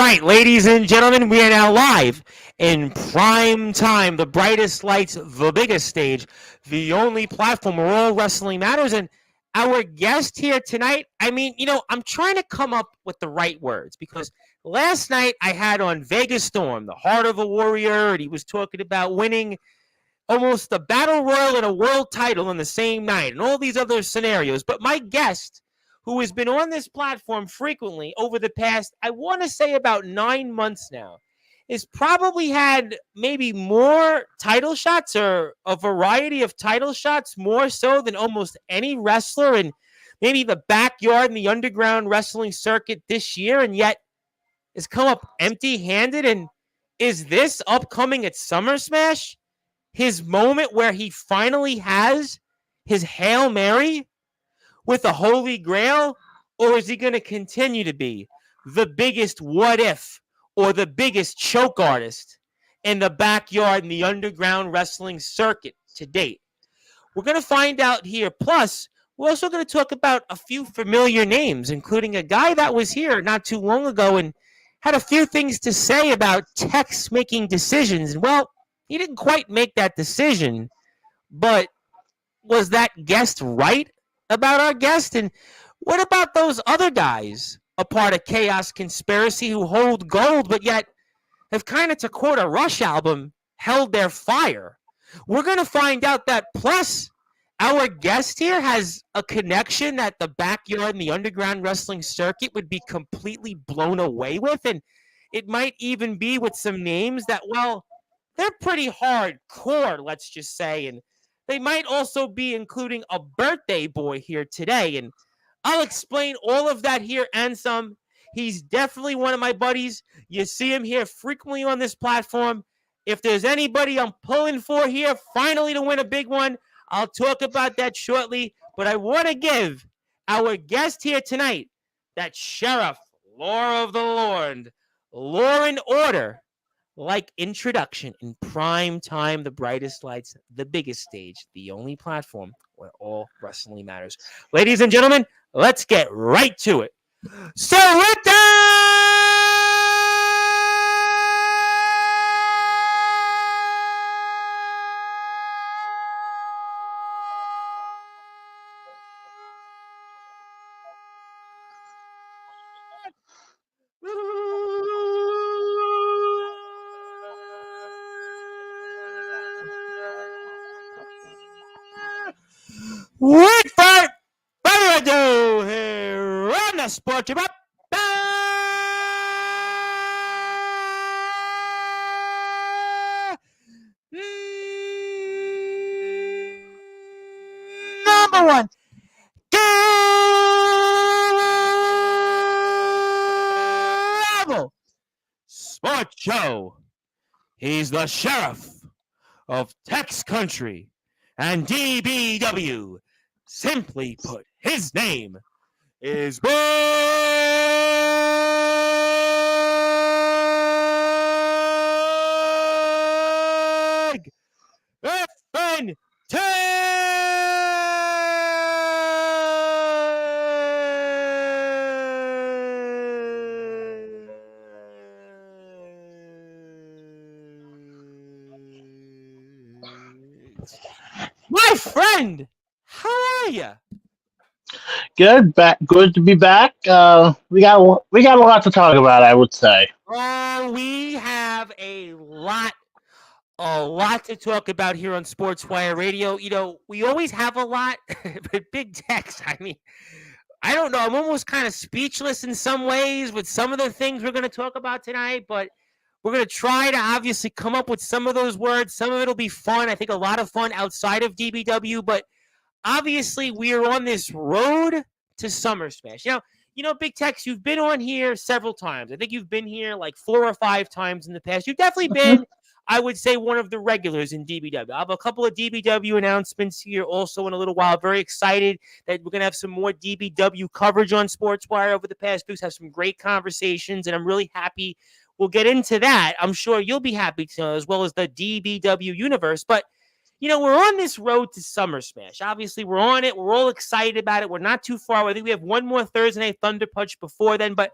right, ladies and gentlemen, we are now live in prime time, the brightest lights, the biggest stage, the only platform where all wrestling matters. And our guest here tonight, I'm trying to come up with the right words because last night I had on Vegas Storm, the heart of a warrior, and he was talking about winning almost a battle royal and a world title in the same night and all these other scenarios. But my guest, who has been on this platform frequently over the past, I want to say about 9 months now, has probably had maybe more title shots or a variety of title shots, more so than almost any wrestler in maybe the backyard and the underground wrestling circuit this year, and yet has come up empty-handed. And is this upcoming at Summer Smash his moment where he finally has his Hail Mary with the Holy Grail, or is he going to continue to be the biggest what if or the biggest choke artist in the backyard in the underground wrestling circuit to date? We're going to find out here. Plus, we're also going to talk about a few familiar names, including a guy that was here not too long ago and had a few things to say about Tex making decisions. And, well, he didn't quite make that decision, but was that guest right about our guest? And what about those other guys, a part of Chaos Conspiracy, who hold gold, but yet have kind of, to quote a Rush album, held their fire? We're going to find out that. Plus, our guest here has a connection that the backyard and the underground wrestling circuit would be completely blown away with. And it might even be with some names that, well, they're pretty hardcore, let's just say. And they might also be including a birthday boy here today. And I'll explain all of that here and some. He's definitely one of my buddies. You see him here frequently on this platform. If there's anybody I'm pulling for here, finally to win a big one, I'll talk about that shortly. But I want to give our guest here tonight, that Sheriff, Law of the Lord, Law and Order, like introduction in prime time, the brightest lights, the biggest stage, the only platform where all wrestling matters. Ladies and gentlemen, let's get right to it. Selector! Without further ado, here on the Sportzwire. Number one, Global Sports Show. He's the sheriff of Tex Country and DBW. Simply put, his name is Big FN My friend, how are you? Good, good to be back. We got a lot to talk about, I would say. We have a lot to talk about here on Sportswire Radio. You know, we always have a lot, but Big Tex, I don't know. I'm almost kind of speechless in some ways with some of the things we're going to talk about tonight, but we're going to try to obviously come up with some of those words. Some of it will be fun. I think a lot of fun outside of DBW, but obviously we are on this road to Summer Smash. Big Tex, you've been on here several times. I think you've been here like 4 or 5 times in the past. You've definitely been, I would say, one of the regulars in DBW. I have a couple of DBW announcements here also in a little while. Very excited that we're going to have some more DBW coverage on Sportswire over the past weeks, have some great conversations, and I'm really happy. We'll get into that. I'm sure you'll be happy to, as well as the DBW universe. But, we're on this road to Summer Smash. Obviously, we're on it. We're all excited about it. We're not too far away. I think we have one more Thursday Night Thunder Punch before then. But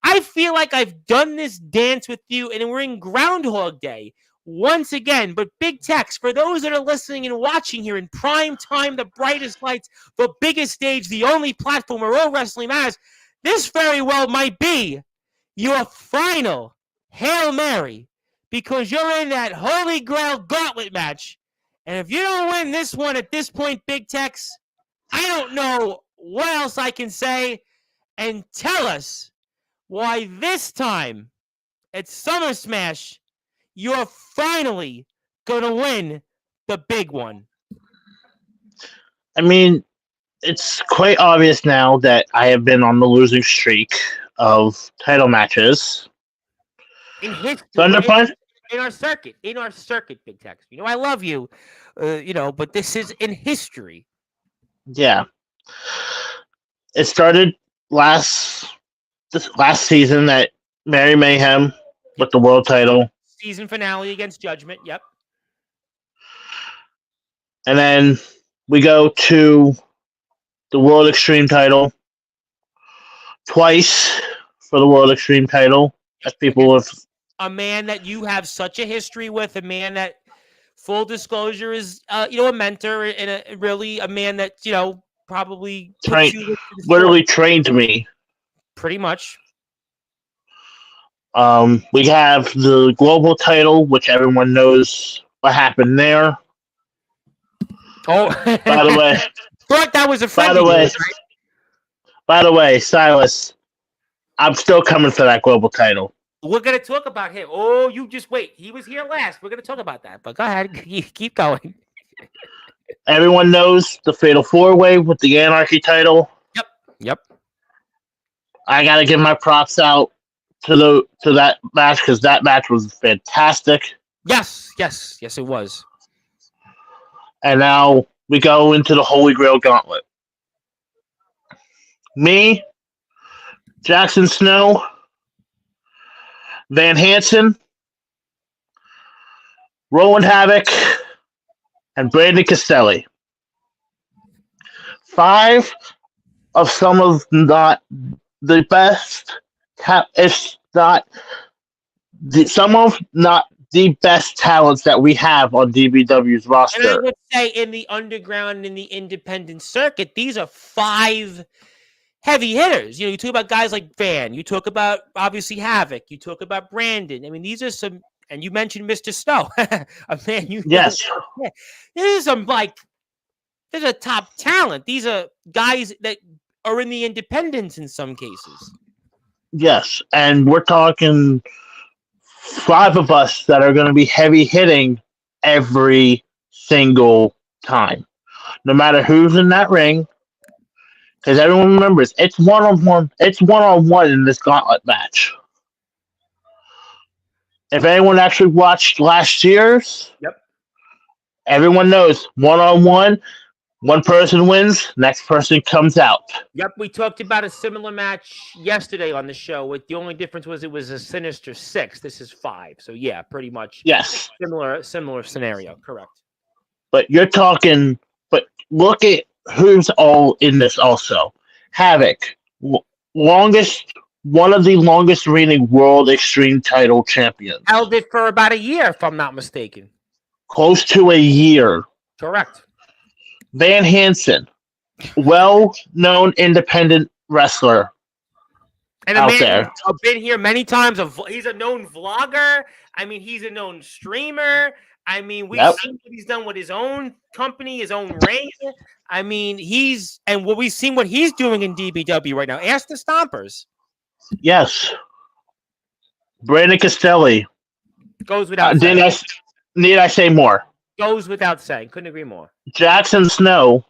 I feel like I've done this dance with you, and we're in Groundhog Day once again. But Big Tex, for those that are listening and watching here in prime time, the brightest lights, the biggest stage, the only platform where all wrestling matters, this very well might be your final Hail Mary, because you're in that Holy Grail gauntlet match. And if you don't win this one at this point, Big Tex, I don't know what else I can say. And tell us why this time at Summer Smash, you're finally going to win the big one. I mean, it's quite obvious now that I have been on the losing streak of title matches. In history, Thunderpunch? in our circuit, Big Tex. You know, I love you, but this is in history. Yeah. It started last season at Mary Mayhem with the world title. Season finale against Judgment, yep. And then we go to the World Extreme title twice for the World Extreme title. As people have... A man that you have such a history with, a man that, full disclosure, is a mentor and a man that, probably literally trained me. Pretty much. We have the global title, which everyone knows what happened there. Oh, by the way, thought that was a friend. By the way, Silas, I'm still coming for that global title. We're gonna talk about him. Oh, you just wait. He was here last. We're gonna talk about that. But go ahead, keep going. Everyone knows the Fatal 4-Way with the Anarchy title. Yep. I gotta give my props out to that match, because that match was fantastic. Yes, it was. And now we go into the Holy Grail Gauntlet. Me, Jackson Snow, Van Hansen, Roland Havoc, and Brandon Castelli. 5 of some of not the best, if not some of not the best talents that we have on DBW's roster. And I would say in the underground, in the independent circuit, these are 5 heavy hitters. You talk about guys like Van. You talk about, obviously, Havoc. You talk about Brandon. I mean, these are some, and you mentioned Mr. Snow. Yes. This is some, there's a top talent. These are guys that are in the independents in some cases. Yes, and we're talking 5 of us that are going to be heavy hitting every single time, no matter who's in that ring. Because everyone remembers, it's one-on-one. It's one-on-one in this gauntlet match. If anyone actually watched last year's, everyone knows one-on-one. One person wins, next person comes out. Yep, we talked about a similar match yesterday on the show. With the only difference was it was a Sinister 6. This is 5. So yeah, pretty much. Yes. Similar scenario. Correct. But you're talking. But look at who's all in this. Also, Havoc, one of the longest reigning World Extreme title champions. Held it for about a year, if I'm not mistaken. Close to a year. Correct. Van Hansen, well-known independent wrestler and out there. I've been here many times. He's a known vlogger. I mean, he's a known streamer. I mean, we've seen what he's done with his own company, his own ring. I mean, we've seen what he's doing in DBW right now. Ask the Stompers. Yes. Brandon Castelli. Goes without saying. Need I say more? Goes without saying. Couldn't agree more. Jackson Snow.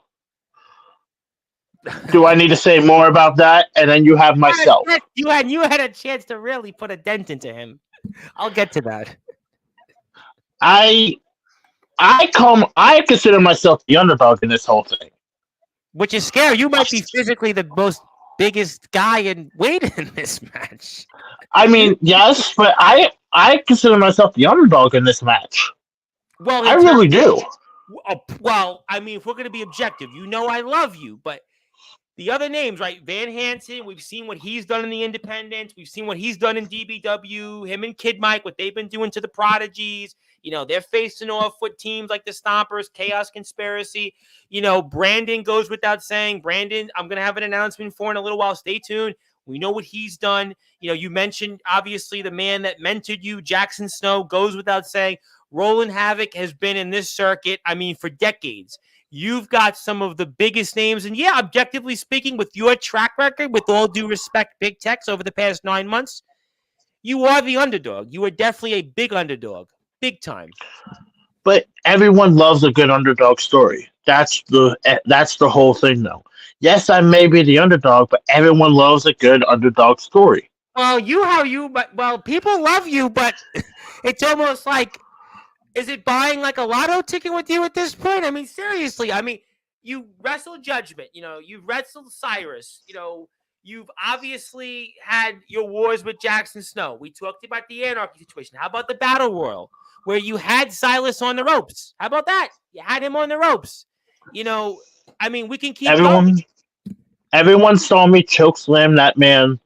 Do I need to say more about that? And then you have myself. You had a chance to really put a dent into him. I'll get to that. I consider myself the underdog in this whole thing. Which is scary. You might be physically the most biggest guy in weight in this match. I mean, yes, but I consider myself the underdog in this match. Well, I really do. Well, I mean, if we're going to be objective, I love you, but The other names, right? Van Hansen, we've seen what he's done in the independents. We've seen what he's done in DBW. Him and Kid Mike, what they've been doing to the Prodigies. They're facing off with teams like the Stompers, Chaos Conspiracy. Brandon goes without saying. Brandon, I'm going to have an announcement for in a little while. Stay tuned. We know what he's done. You mentioned, obviously, the man that mentored you, Jackson Snow, goes without saying. Roland Havoc has been in this circuit, for decades. You've got some of the biggest names. And yeah, objectively speaking, with your track record, with all due respect, Big Tex, over the past 9 months, you are the underdog. You are definitely a big underdog. Big time. But everyone loves a good underdog story. That's the whole thing, though. Yes, I may be the underdog, but everyone loves a good underdog story. Well, people love you, but it's almost like, is it buying like a lotto ticket with you at this point? Seriously. You wrestled Judgment. You've wrestled Cyrus. You've obviously had your wars with Jackson Snow. We talked about the Anarchy situation. How about the Battle Royal, where you had Silas on the ropes? How about that? You had him on the ropes. We can keep going. Everyone saw me chokeslam that man.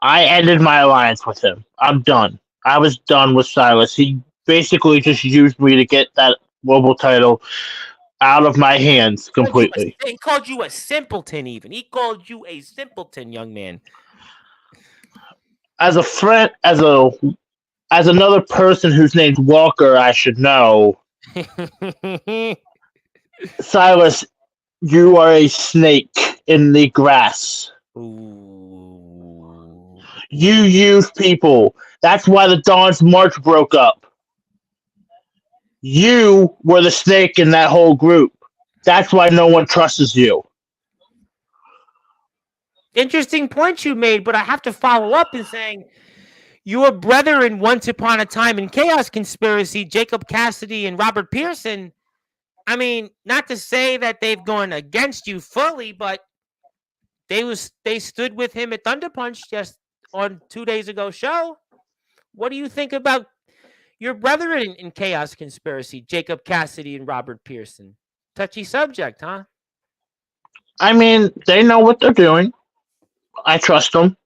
I ended my alliance with him. I'm done. I was done with Silas. He basically just used me to get that global title out of my hands completely. He called you a simpleton, even. He called you a simpleton, young man. As a friend, as another person whose name's Walker, I should know. Silas, you are a snake in the grass. Ooh. You use people. That's why the Dawn's March broke up. You were the snake in that whole group. That's why no one trusts you. Interesting point you made, but I have to follow up in saying your brethren once upon a time in Chaos Conspiracy, Jacob Cassidy and Robert Pearson, not to say that they've gone against you fully, but they stood with him at Thunder Punch just on 2 days ago show. What do you think about your brethren in Chaos Conspiracy, Jacob Cassidy and Robert Pearson? Touchy subject, huh? They know what they're doing. I trust them.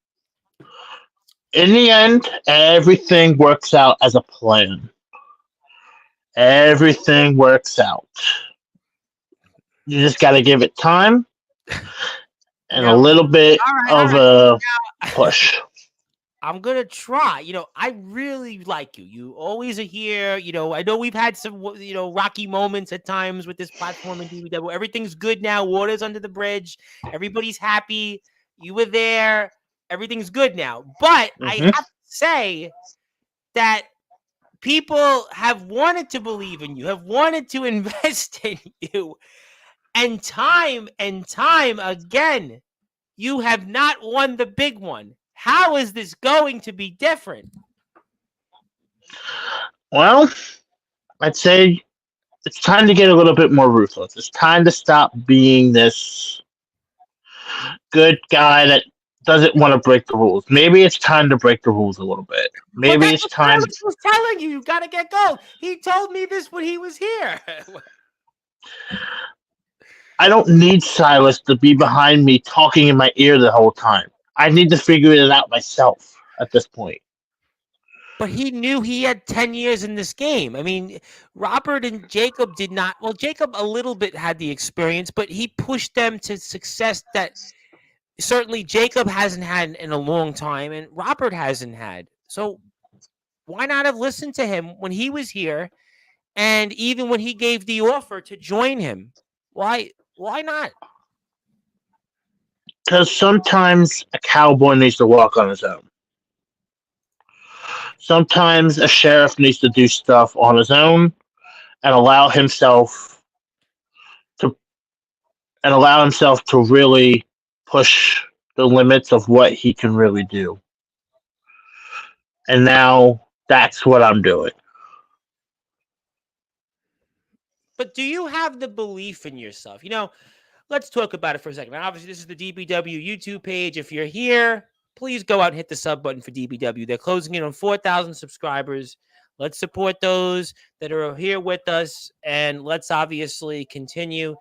In the end, everything works out as a plan. Everything works out. You just got to give it time and a little bit of a push. I'm going to try. I really like you. You always are here. I know we've had some, rocky moments at times with this platform in DBW. Everything's good now. Water's under the bridge. Everybody's happy. You were there. Everything's good now. But I have to say that people have wanted to believe in you, have wanted to invest in you. And time again, you have not won the big one. How is this going to be different? Well, I'd say it's time to get a little bit more ruthless. It's time to stop being this good guy that doesn't want to break the rules. Maybe it's time to break the rules a little bit. Maybe it's time. I was telling you, you got to get gold. He told me this when he was here. I don't need Silas to be behind me talking in my ear the whole time. I need to figure it out myself at this point. But he knew he had 10 years in this game. Robert and Jacob did not. Well, Jacob a little bit had the experience, but he pushed them to success that certainly Jacob hasn't had in a long time, and Robert hasn't had. So why not have listened to him when he was here, and even when he gave the offer to join him? Why not? Because sometimes a cowboy needs to walk on his own. Sometimes a sheriff needs to do stuff on his own and allow himself to really push the limits of what he can really do. And now that's what I'm doing. But do you have the belief in yourself? Let's talk about it for a second. Now, obviously, this is the DBW YouTube page. If you're here, please go out and hit the sub button for DBW. They're closing in on 4,000 subscribers. Let's support those that are here with us, and let's obviously continue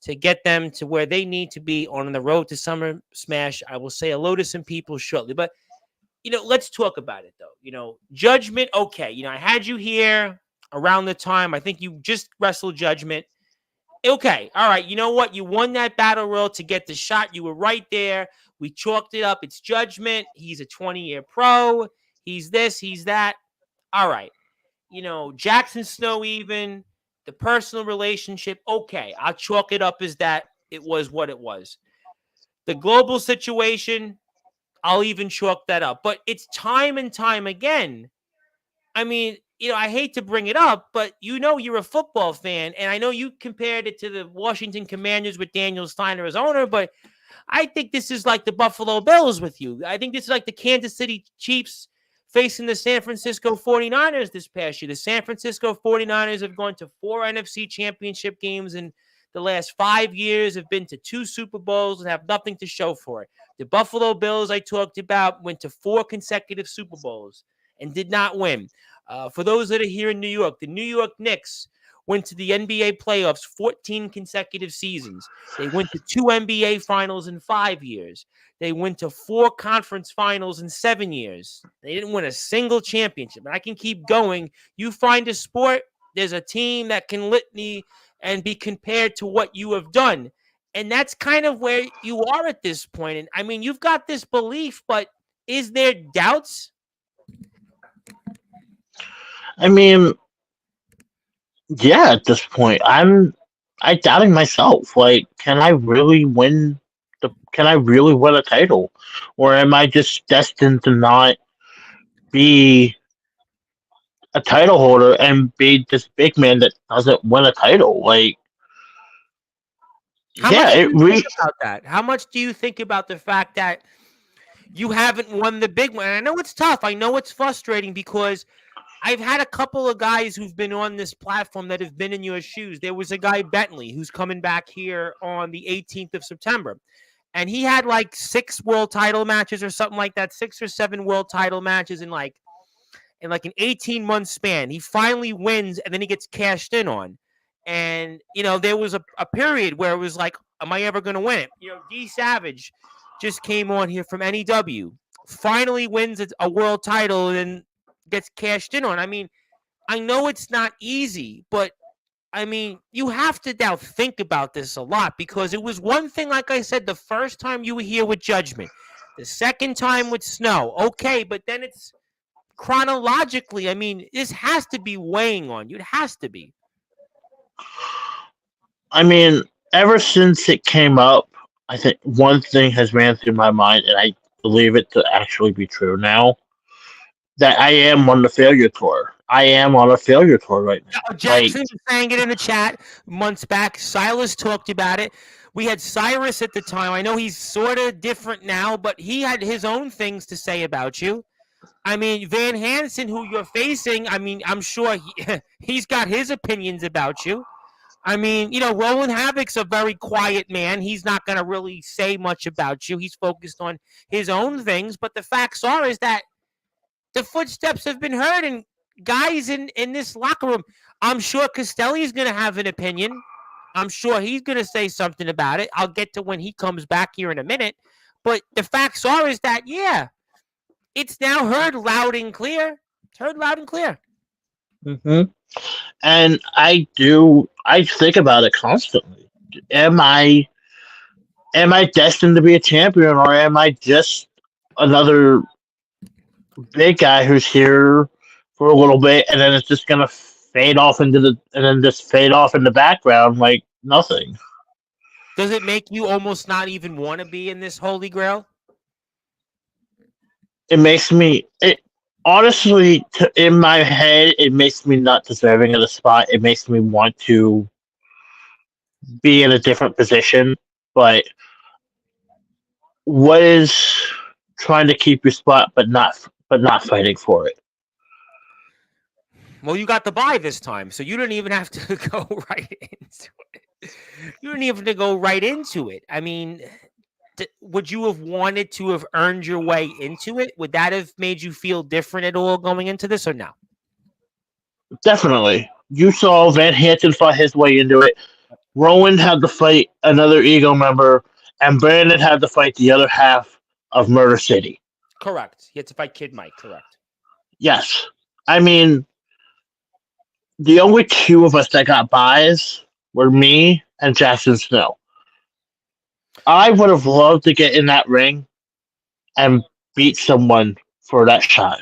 to get them to where they need to be on the road to Summer Smash. I will say hello to some people shortly, but let's talk about it though. Judgment. Okay, I had you here around the time I think you just wrestled Judgment. Okay, all right. You know what? You won that battle royal to get the shot. You were right there. We chalked it up. It's Judgment. He's a 20-year pro. He's this. He's that. All right. Jackson Snow, even the personal relationship. Okay, I'll chalk it up as that. It was what it was. The global situation, I'll even chalk that up. But it's time and time again. I mean, I hate to bring it up, but you're a football fan, and I know you compared it to the Washington Commanders with Daniel Steiner as owner, but I think this is like the Buffalo Bills with you. I think this is like the Kansas City Chiefs facing the San Francisco 49ers this past year. The San Francisco 49ers have gone to 4 NFC championship games in the last 5 years, have been to 2 Super Bowls, and have nothing to show for it. The Buffalo Bills I talked about went to 4 consecutive Super Bowls and did not win. For those that are here in New York, the New York Knicks went to the NBA playoffs 14 consecutive seasons. They went to 2 NBA finals in 5 years. They went to 4 conference finals in 7 years. They didn't win a single championship. And I can keep going. You find a sport, there's a team that can litany and be compared to what you have done. And that's kind of where you are at this point. And I mean, you've got this belief, but is there doubts? I mean, yeah, at this point, I doubting myself. Like, can I really win a title? Or am I just destined to not be a title holder and be this big man that doesn't win a title? Like, How much do you think about that? How much do you think about the fact that you haven't won the big one? And I know it's tough. I know it's frustrating because I've had a couple of guys who've been on this platform that have been in your shoes. There was a guy, Bentley, who's coming back here on the 18th of September. And he had like 6 world title matches or something like that, 6 or 7 world title matches in like an 18-month span. He finally wins, and then he gets cashed in on. And, there was a period where it was like, am I ever going to win it? D Savage just came on here from NEW, finally wins a world title, and gets cashed in on. I mean, I know it's not easy, but I mean, you have to now think about this a lot because it was one thing, like I said, the first time you were here with Judgment, the second time with Snow. Okay, but then it's chronologically, I mean, this has to be weighing on you. It has to be. I mean, ever since it came up, I think one thing has ran through my mind, and I believe it to actually be true now, that I am on the failure tour. I am on a failure tour right now. Jackson was saying it in the chat months back. Silas talked about it. We had Cyrus at the time. I know he's sort of different now, but he had his own things to say about you. I mean, Van Hansen, who you're facing, I mean, I'm sure he's got his opinions about you. I mean, Roland Havoc's a very quiet man. He's not going to really say much about you. He's focused on his own things. But the facts is that the footsteps have been heard, and guys in this locker room, I'm sure Castelli's going to have an opinion. I'm sure he's going to say something about it. I'll get to when he comes back here in a minute. But the facts is that, yeah, it's now heard loud and clear. It's heard loud and clear. Mm-hmm. And I think about it constantly. Am I destined to be a champion, or am I just another big guy who's here for a little bit, and then it's just gonna fade off in the background like nothing? Does it make you almost not even want to be in this Holy Grail? It makes me honestly, in my head, it makes me not deserving of the spot. It makes me want to be in a different position. But what is trying to keep your spot, but not fighting for it? Well, you got the bye this time, so you didn't even have to go right into it. You didn't even have to go right into it. I mean, would you have wanted to have earned your way into it? Would that have made you feel different at all going into this, or no? Definitely. You saw Van Hansen fought his way into it. Rowan had to fight another Ego member, and Brandon had to fight the other half of Murder City. Correct. He had to fight Kid Mike. Correct. Yes. I mean, the only two of us that got buys were me and Jackson Snow. I would have loved to get in that ring and beat someone for that shot.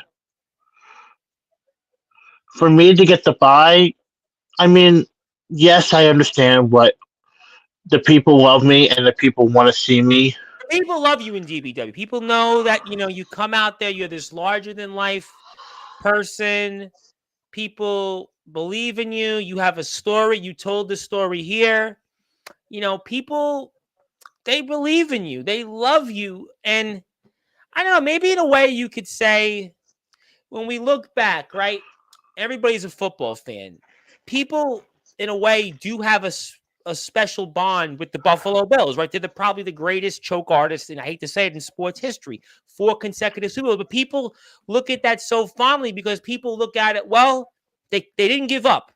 For me to get the buy, I mean, yes, I understand what the people love me and the people want to see me. People love you in DBW. People know that you come out there. You're this larger than life person. People believe in you. You have a story. You told the story here. People, they believe in you. They love you. And I don't know, maybe in a way you could say, when we look back, right? Everybody's a football fan. People, in a way, do have a special bond with the Buffalo Bills, right? They're probably the greatest choke artists, and I hate to say it, in sports history. 4 consecutive Super Bowls. But people look at that so fondly because people look at it, well, they didn't give up.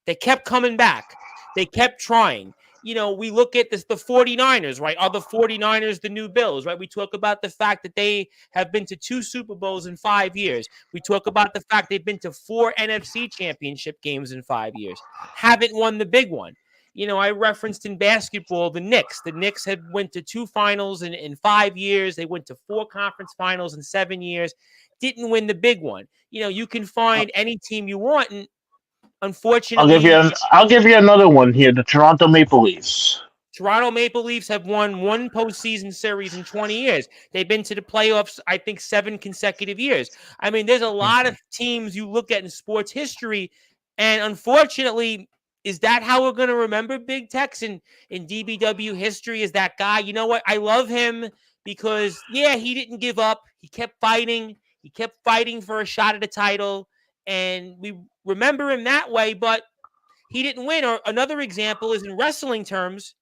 They kept coming back. They kept trying. We look at the 49ers, right? Are the 49ers the new Bills, right? We talk about the fact that they have been to 2 Super Bowls in 5 years. We talk about the fact they've been to 4 NFC championship games in 5 years. Haven't won the big one. I referenced in basketball the Knicks. The Knicks had went to 2 finals in 5 years. They went to 4 conference finals in 7 years. Didn't win the big one. You can find any team you want, and unfortunately, I'll give you another one here. The Toronto Maple Leafs. Toronto Maple Leafs have won 1 postseason series in 20 years. They've been to the playoffs, I think, 7 consecutive years. I mean, there's a lot of teams you look at in sports history, and unfortunately, is that how we're going to remember Big Tex in DBW history? Is that guy? You know what? I love him because, yeah, he didn't give up. He kept fighting. He kept fighting for a shot at a title, and we remember him that way, but he didn't win. Or another example is in wrestling terms,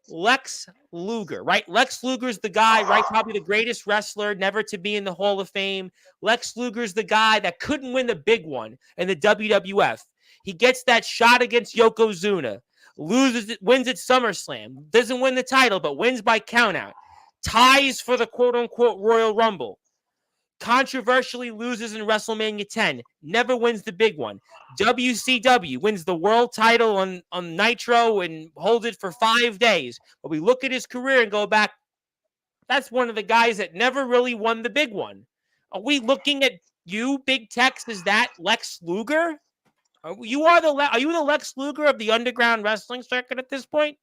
Lex Luger, right? Lex Luger's the guy, right? Probably the greatest wrestler never to be in the Hall of Fame. Lex Luger's the guy that couldn't win the big one in the WWF. He gets that shot against Yokozuna, loses it, wins at SummerSlam, doesn't win the title, but wins by countout, ties for the quote-unquote Royal Rumble, controversially loses in WrestleMania 10, never wins the big one. WCW wins the world title on Nitro and holds it for 5 days. But we look at his career and go back, that's one of the guys that never really won the big one. Are we looking at you, Big Tex, as that Lex Luger? Are you the Lex Luger of the underground wrestling circuit at this point?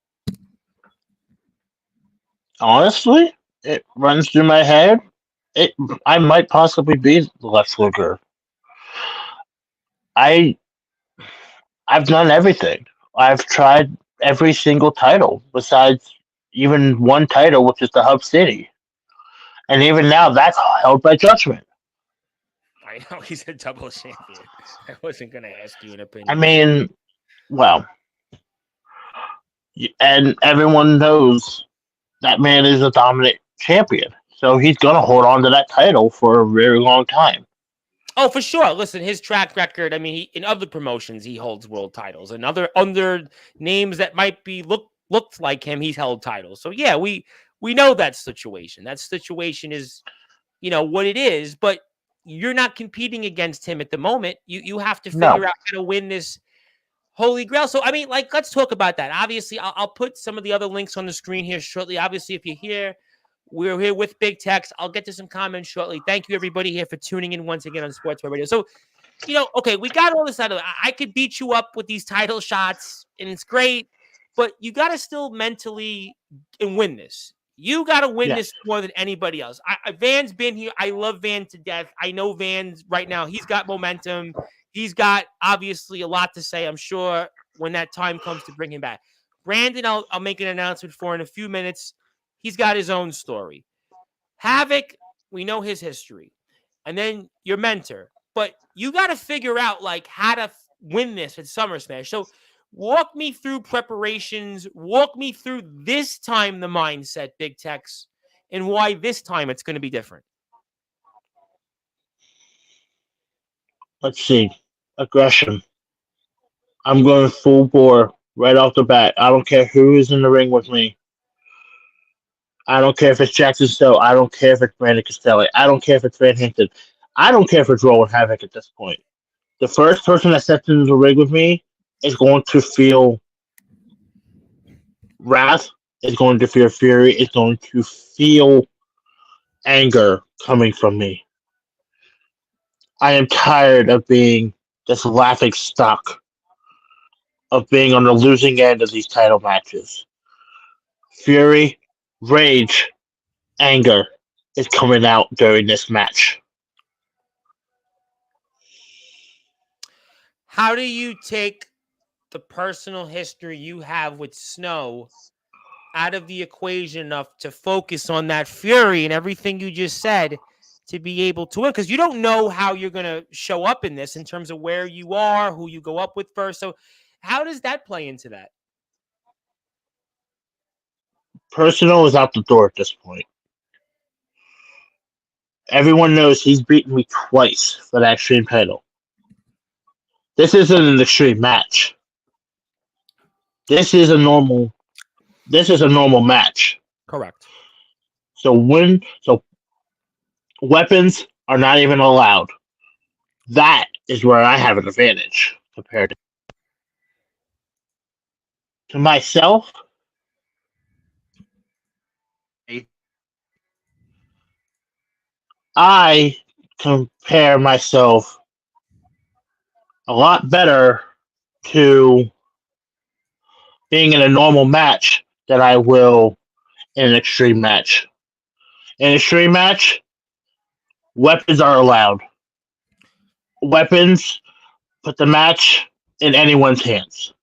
Honestly, it runs through my head. It I might possibly be the Lex Luger. I I've done everything. I've tried every single title besides even one title, which is the Hub City, and even now that's held by Judgment. I know he's a double champion. I wasn't going to ask you an I opinion. mean, well, and everyone knows that man is a dominant champion, so he's gonna hold on to that title for a very long time. Oh, for sure. Listen, his track record, I mean, in other promotions, he holds world titles. And other under names that might be looked like him, he's held titles. So yeah, we know that situation. That situation is, what it is, but you're not competing against him at the moment. You have to No, figure out how to win this Holy Grail. So I mean, like, let's talk about that. Obviously, I'll put some of the other links on the screen here shortly. Obviously, if you're here, we're here with Big Tex. I'll get to some comments shortly. Thank you, everybody, here for tuning in once again on Sportswire Radio. So, okay, we got all this out of it. I could beat you up with these title shots, and it's great, but you got to still mentally and win this. You got to win this yes, more than anybody else. Van's been here. I love Van to death. I know Van's right now. He's got momentum. He's got, obviously, a lot to say, I'm sure, when that time comes to bring him back. Brandon, I'll make an announcement for in a few minutes. He's got his own story. Havoc, we know his history. And then your mentor. But you got to figure out, like, how to win this at Summer Smash. So walk me through preparations. Walk me through this time the mindset, Big Tex, and why this time it's going to be different. let's see. Aggression. I'm going full bore right off the bat. I don't care who is in the ring with me. I don't care if it's Jackson Stowe. I don't care if it's Brandon Castelli. I don't care if it's Van Hampton. I don't care if it's Roland Havoc at this point. The first person that steps into the ring with me is going to feel wrath, is going to feel fury, is going to feel anger coming from me. I am tired of being this laughing stock, of being on the losing end of these title matches. Fury, rage, anger is coming out during this match. How do you take the personal history you have with Snow out of the equation enough to focus on that fury and everything you just said to be able to win? Because you don't know how you're going to show up in this in terms of where you are, who you go up with first. So how does that play into that? Personal is out the door at this point. Everyone knows he's beaten me twice for that extreme title. This isn't an extreme match. This is a normal match. Correct. So weapons are not even allowed. That is where I have an advantage compared to myself. I compare myself a lot better to being in a normal match than I will in an extreme match. In an extreme match, weapons are allowed. Weapons put the match in anyone's hands.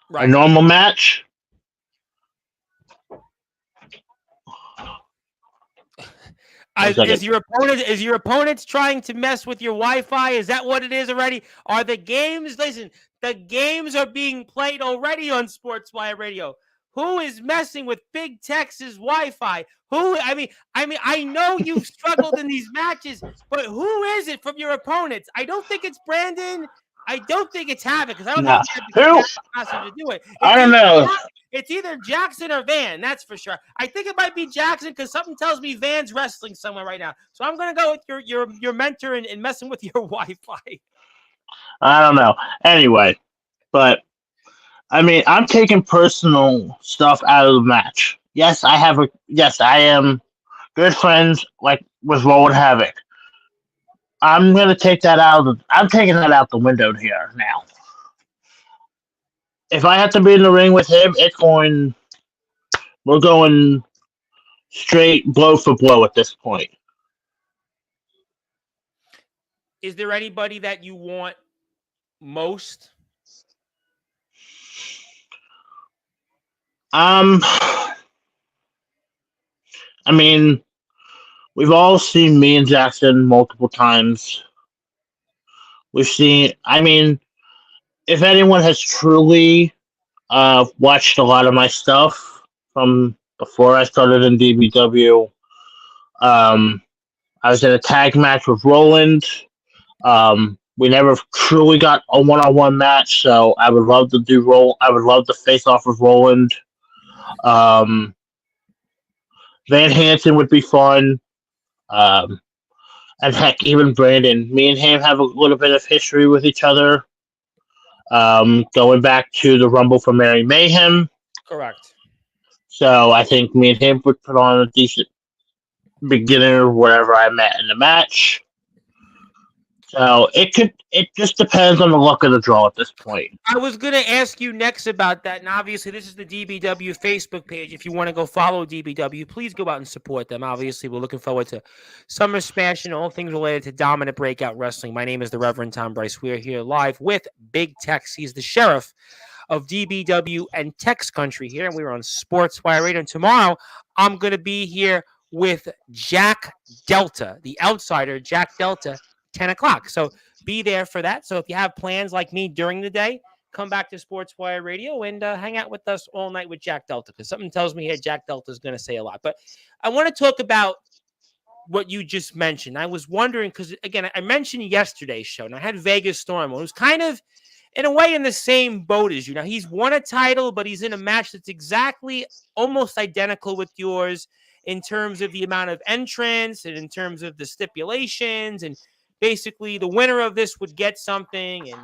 Right. A normal match, Is your opponent trying to mess with your Wi-Fi? Is that what it is already? Are the games? Listen, the games are being played already on Sportswire Radio. Who is messing with Big Tex's Wi-Fi? Who? I mean, I know you've struggled in these matches, but who is it from your opponents? I don't think it's Brandon. I don't think it's Havoc because I don't think he had the capacity to do it. I don't know. It's either Jackson or Van, that's for sure. I think it might be Jackson because something tells me Van's wrestling somewhere right now. So I'm going to go with your mentor and messing with your Wi-Fi. I don't know. Anyway, but I mean, I'm taking personal stuff out of the match. Yes, I am good friends like with Roland Havoc. I'm taking that out the window here now. If I have to be in the ring with him, we're going straight blow for blow at this point. Is there anybody that you want most? I mean, we've all seen me and Jackson multiple times. If anyone has truly watched a lot of my stuff from before I started in DBW, I was in a tag match with Roland. We never truly got a one-on-one match, so I would love to I would love to face off with Roland. Van Hansen would be fun. And heck, even Brandon. Me and him have a little bit of history with each other. Going back to the Rumble for Mary Mayhem. Correct. So I think me and him would put on a decent beginner wherever I met in the match. So it just depends on the luck of the draw at this point. I was going to ask you next about that, and obviously this is the DBW Facebook page. If you want to go follow DBW, please go out and support them. Obviously, we're looking forward to Summer Smash and all things related to Dominant Breakout Wrestling. My name is the Reverend Tom Bryce. We're here live with Big Tex. He's the sheriff of DBW and Tex Country here, and we're on Sportswire Radio. And tomorrow, I'm going to be here with Jack Delta, the outsider, Jack Delta, 10 o'clock. So be there for that. So if you have plans like me during the day, come back to Sportswire Radio and hang out with us all night with Jack Delta, because something tells me here Jack Delta is going to say a lot. But I want to talk about what you just mentioned. I was wondering, because, again, I mentioned yesterday's show, and I had Vegas Storm. It in a way in the same boat as you. Now, he's won a title, but he's in a match that's exactly almost identical with yours in terms of the amount of entrants and in terms of the stipulations. And basically, the winner of this would get something. And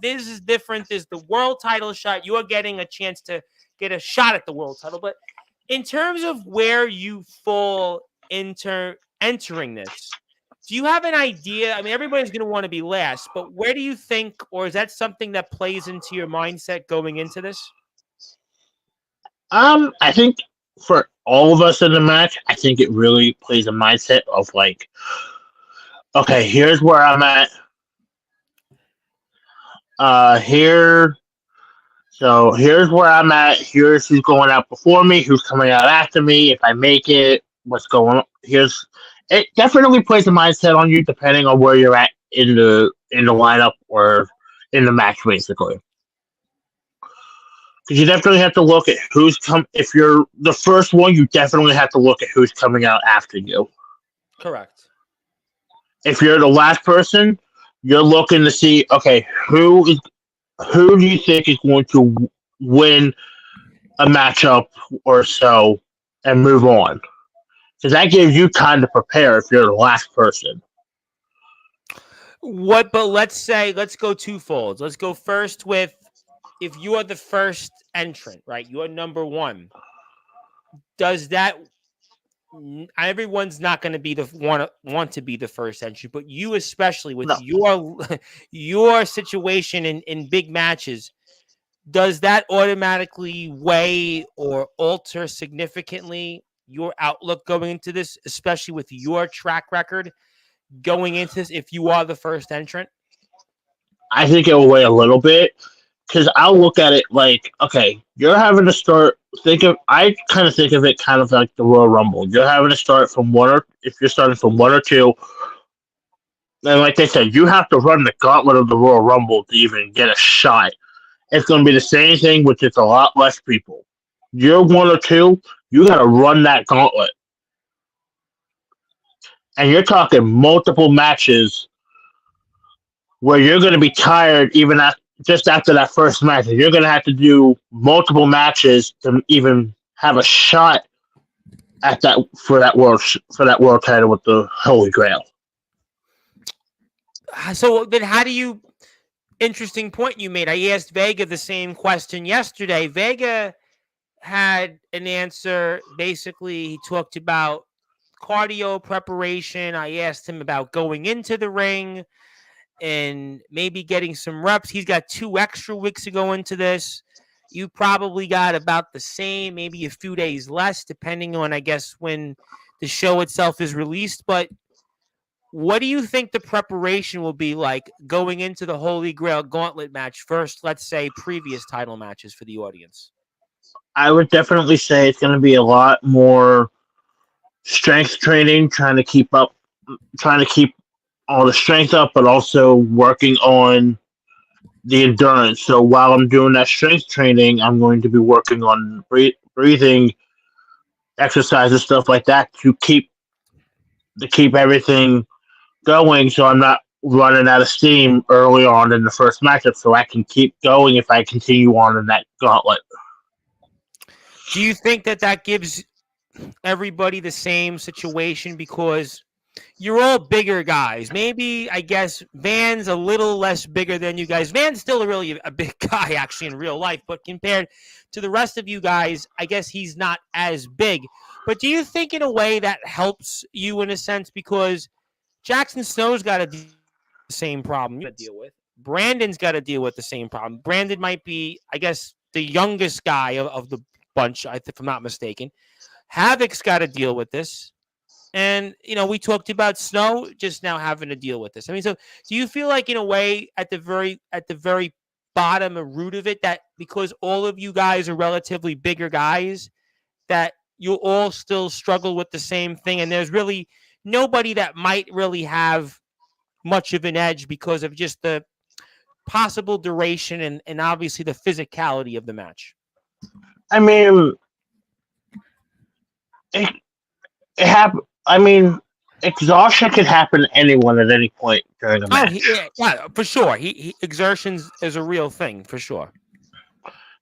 this is different. There's the world title shot. You are getting a chance to get a shot at the world title. But in terms of where you fall entering this, do you have an idea? I mean, everybody's going to want to be last, but where do you think, or is that something that plays into your mindset going into this? I think for all of us in the match, I think it really plays a mindset of like, okay, here's where I'm at. Here, so here's where I'm at. Here's who's going out before me, who's coming out after me. If I make it, what's going on? It definitely plays a mindset on you depending on where you're at in the lineup or in the match, basically. Because you definitely have to look at who's come. If you're the first one, you definitely have to look at who's coming out after you. Correct. If you're the last person, you're looking to see, okay, who do you think is going to win a matchup or so and move on? Because that gives you time to prepare if you're the last person. But let's go twofold. Let's go first with, if you are the first entrant, right? You are number one. Does that, everyone's not going to be the want to be the first entrant, but you especially with your situation in big matches, does that automatically weigh or alter significantly your outlook going into this, especially with your track record going into this if you are the first entrant? I think it will weigh a little bit because I'll look at it like, okay, you're having to start. I kind of think of it kind of like the Royal Rumble. You're having to start from if you're starting from one or two, and like they said, you have to run the gauntlet of the Royal Rumble to even get a shot. It's going to be the same thing with just a lot less people. You're one or two, you got to run that gauntlet. And you're talking multiple matches where you're going to be tired even just after that first match. You're going to have to do multiple matches to even have a shot at that for that world title with the Holy Grail. So then, how do you? Interesting point you made. I asked Vega the same question yesterday. Vega had an answer. Basically, he talked about cardio preparation. I asked him about going into the ring and maybe getting some reps. He's got 2 extra weeks to go into this. You probably got about the same, maybe a few days less, depending on, I guess, when the show itself is released. But what do you think the preparation will be like going into the Holy Grail Gauntlet match first? Let's say previous title matches for the audience. I would definitely say it's going to be a lot more strength training, trying to keep all the strength up, but also working on the endurance. So while I'm doing that strength training, I'm going to be working on breathing exercises, stuff like that, to keep everything going, so I'm not running out of steam early on in the first matchup, so I can keep going if I continue on in that gauntlet. Do you think that gives everybody the same situation because you're all bigger guys? Maybe, I guess, Van's a little less bigger than you guys. Van's still really a big guy, actually, in real life, but compared to the rest of you guys, I guess he's not as big. But do you think in a way that helps you in a sense because Jackson Snow's got to deal with the same problem you got to deal with. Brandon's got to deal with the same problem. Brandon might be, I guess, the youngest guy of the bunch, if I'm not mistaken. Havoc's got to deal with this. And, we talked about Snow just now having to deal with this. I mean, so do you feel like in a way at the very bottom or root of it that because all of you guys are relatively bigger guys that you'll all still struggle with the same thing and there's really nobody that might really have much of an edge because of just the possible duration and obviously the physicality of the match? I mean, it happened. I mean, exhaustion can happen to anyone at any point during a Oh, match. yeah, for sure. He exertions is a real thing for sure.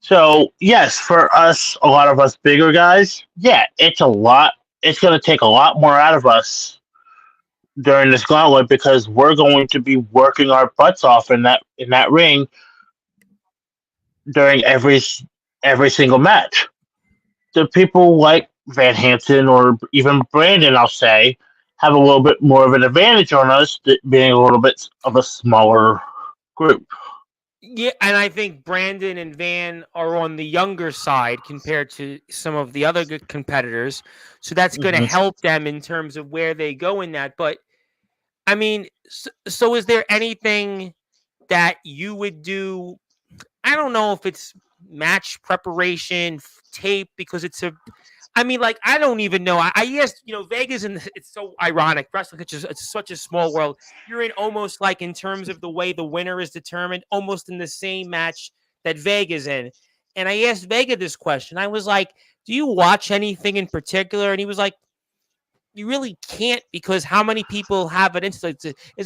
So yes, for us, a lot of us bigger guys, yeah, it's a lot. It's going to take a lot more out of us during this gauntlet because we're going to be working our butts off in that ring during every single match. The people like Van Hansen or even Brandon, I'll say, have a little bit more of an advantage on us, being a little bit of a smaller group. Yeah, and I think Brandon and Van are on the younger side compared to some of the other good competitors. So that's going to Hmm. help them in terms of where they go in that. But I mean, so is there anything that you would do? I don't know if it's match preparation, tape, because it's a. I mean, like I don't even know. I asked, Vegas, and it's so ironic. Wrestling, it's such a small world. You're in almost like in terms of the way the winner is determined, almost in the same match that Vegas in. And I asked Vega this question. I was like, "Do you watch anything in particular?" And he was like, "You really can't because how many people have it? Is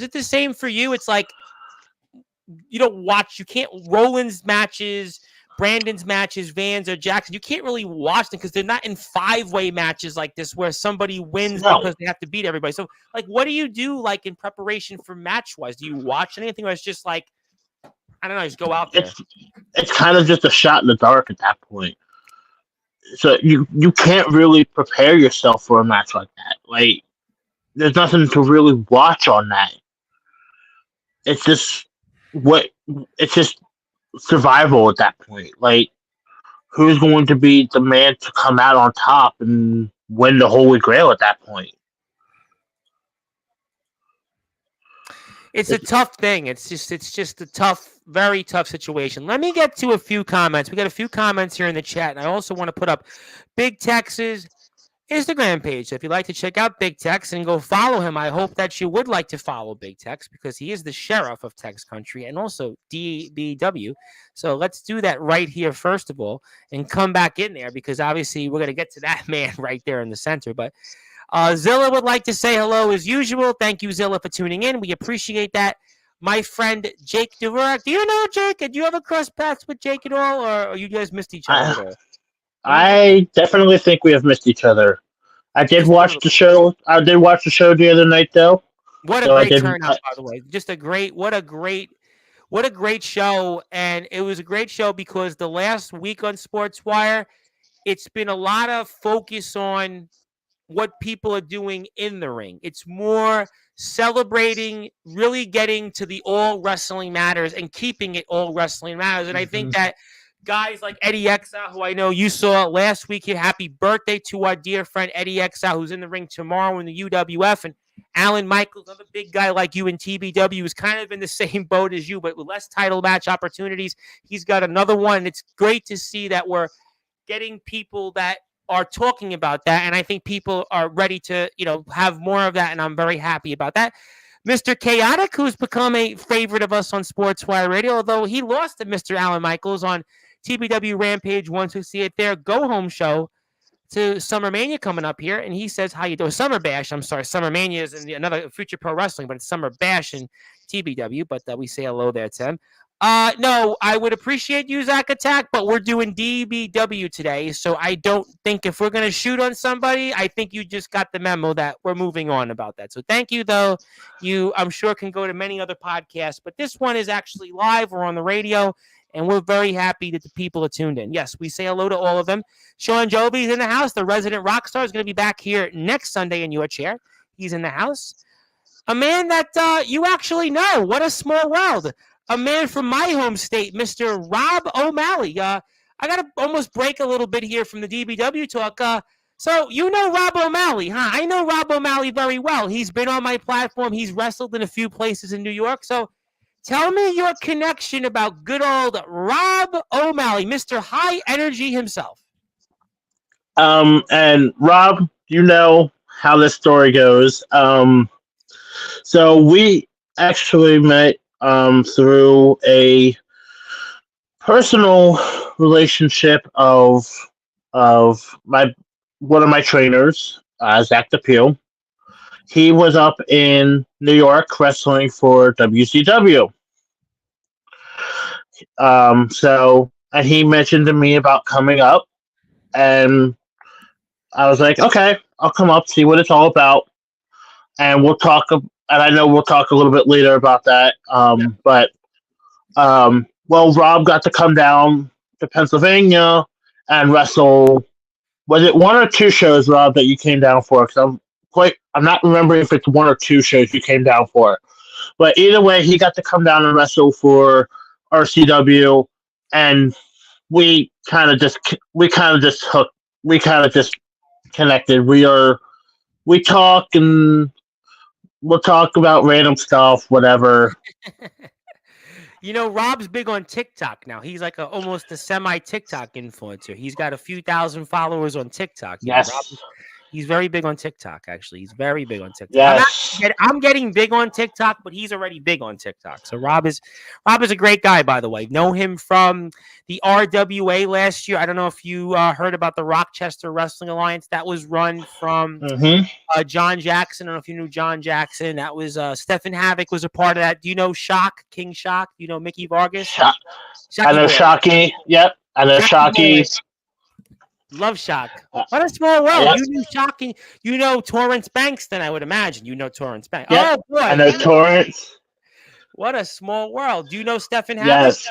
it the same for you? It's like you don't watch. You can't Roland's matches." Brandon's matches, Vans or Jackson, you can't really watch them because they're not in 5-way matches like this where somebody wins No, because they have to beat everybody. So, like, what do you do like in preparation for match wise? Do you watch anything or it's just like I don't know, just go out there? it's it's kind of just a shot in the dark at that point. So you can't really prepare yourself for a match like that. Like there's nothing to really watch on that. It's just what it's just survival at that point. Like who's going to be the man to come out on top and win the Holy Grail at that point? It's a tough thing. It's just a tough, very tough situation. Let me get to a few comments. We got a few comments here in the chat, and I also want to put up Big Tex's Instagram page. So if you'd like to check out Big Tex and go follow him, I hope that you would like to follow Big Tex because he is the sheriff of Tex Country and also DBW. So let's do that right here, first of all, and come back in there because obviously we're going to get to that man right there in the center. But Zilla would like to say hello as usual. Thank you, Zilla, for tuning in. We appreciate that. My friend Jake Dvorak. Do you know Jake? Did you ever cross paths with Jake at all, or you guys missed each other at I, all? I definitely think we have missed each other. I did Just a watch little the bit. show. I did watch the show the other night, though. What a So I great did. turnout, by the way. Just a great, what a great show. And it was a great show because the last week on Sportswire, it's been a lot of focus on what people are doing in the ring. It's more celebrating, really getting to the all wrestling matters and keeping it all wrestling matters. And I think Mhm. that guys like Eddie Exa, who I know you saw last week here, happy birthday to our dear friend Eddie Exa, who's in the ring tomorrow in the UWF. And Alan Michaels, another big guy like you in TBW, is kind of in the same boat as you, but with less title match opportunities. He's got another one. It's great to see that we're getting people that are talking about that. And I think people are ready to, have more of that. And I'm very happy about that. Mr. Chaotic, who's become a favorite of us on Sportswire Radio, although he lost to Mr. Alan Michaels on TBW Rampage 168, their go home show to Summer Mania coming up here. And he says, how you doing? Summer Bash. I'm sorry. Summer Mania is in another Future Pro Wrestling, but it's Summer Bash in TBW. But we say hello there to him. No, I would appreciate you, Zach Attack, but we're doing DBW today. So I don't think if we're going to shoot on somebody, I think you just got the memo that we're moving on about that. So thank you, though. You, I'm sure, can go to many other podcasts, but this one is actually live. We're on the radio, and we're very happy that the people are tuned in. Yes, we say hello to all of them. Sean Joby's in the house. The resident rock star is going to be back here next Sunday in your chair. He's in the house. A man that you actually know. What a small world. A man from my home state, Mr. Rob O'Malley. I got to almost break a little bit here from the DBW talk. So you know Rob O'Malley, huh? I know Rob O'Malley very well. He's been on my platform. He's wrestled in a few places in New York. So tell me your connection about good old Rob O'Malley, Mr. High Energy himself. And Rob, you know how this story goes. So we actually met through a personal relationship of my one of my trainers, Zach DePew, he was up in New York wrestling for WCW. And he mentioned to me about coming up, and I was like, okay, I'll come up, see what it's all about, and we'll talk. And I know we'll talk a little bit later about that. Well, Rob got to come down to Pennsylvania and wrestle. Was it one or two shows, Rob, that you came down for? Because I'm not remembering if it's one or two shows you came down for. But either way, he got to come down and wrestle for RCW, and we kind of just connected. We talk, and we'll talk about random stuff, whatever. Rob's big on TikTok now. He's like almost a semi TikTok influencer. He's got a few thousand followers on TikTok. Yes. Rob, he's very big on TikTok, actually. He's very big on TikTok. Yes. I'm getting big on TikTok, but he's already big on TikTok. So Rob is a great guy, by the way. Know him from the RWA last year. I don't know if you heard about the Rochester Wrestling Alliance. That was run from John Jackson. I don't know if you knew John Jackson. That was Stephen Havoc was a part of that. Do you know King Shock? Do you know Mickey Vargas? I know Shocky. Yep. I know Shocky. Love Shock. What a small world. You knew Shocking. You know Torrance Bankston, I would imagine. You know Torrance Banks. Yep. Oh, boy. I know Torrance. What a small world. Do you know Stephen Havoc? Yes.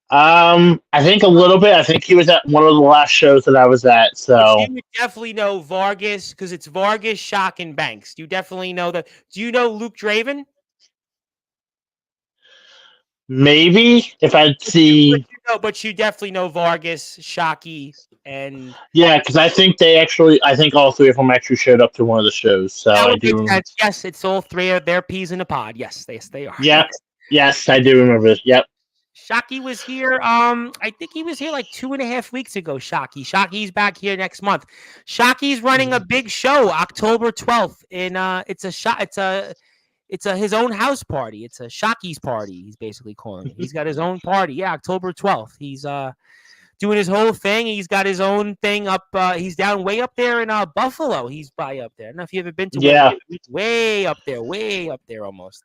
I think a little bit. I think he was at one of the last shows that I was at. So you would definitely know Vargas because it's Vargas, Shock, and Banks. You definitely know that. Do you know Luke Draven? Maybe if I'd see. But you definitely know Vargas, Shocky, and because I think all three of them actually showed up to one of the shows. So I do. Yes, it's all three of their peas in a pod. Yes, they are. Yep. Yes, I do remember this. Yep. Shocky was here. I think he was here like 2.5 weeks ago. Shocky's back here next month. Shocky's running a big show October 12th. It's his own house party. It's a Shocky's party. He's basically calling it. He's got his own party. Yeah, October 12th. He's doing his whole thing. He's got his own thing up. He's down way up there in Buffalo. He's by up there. I don't know if you ever been to way up there almost.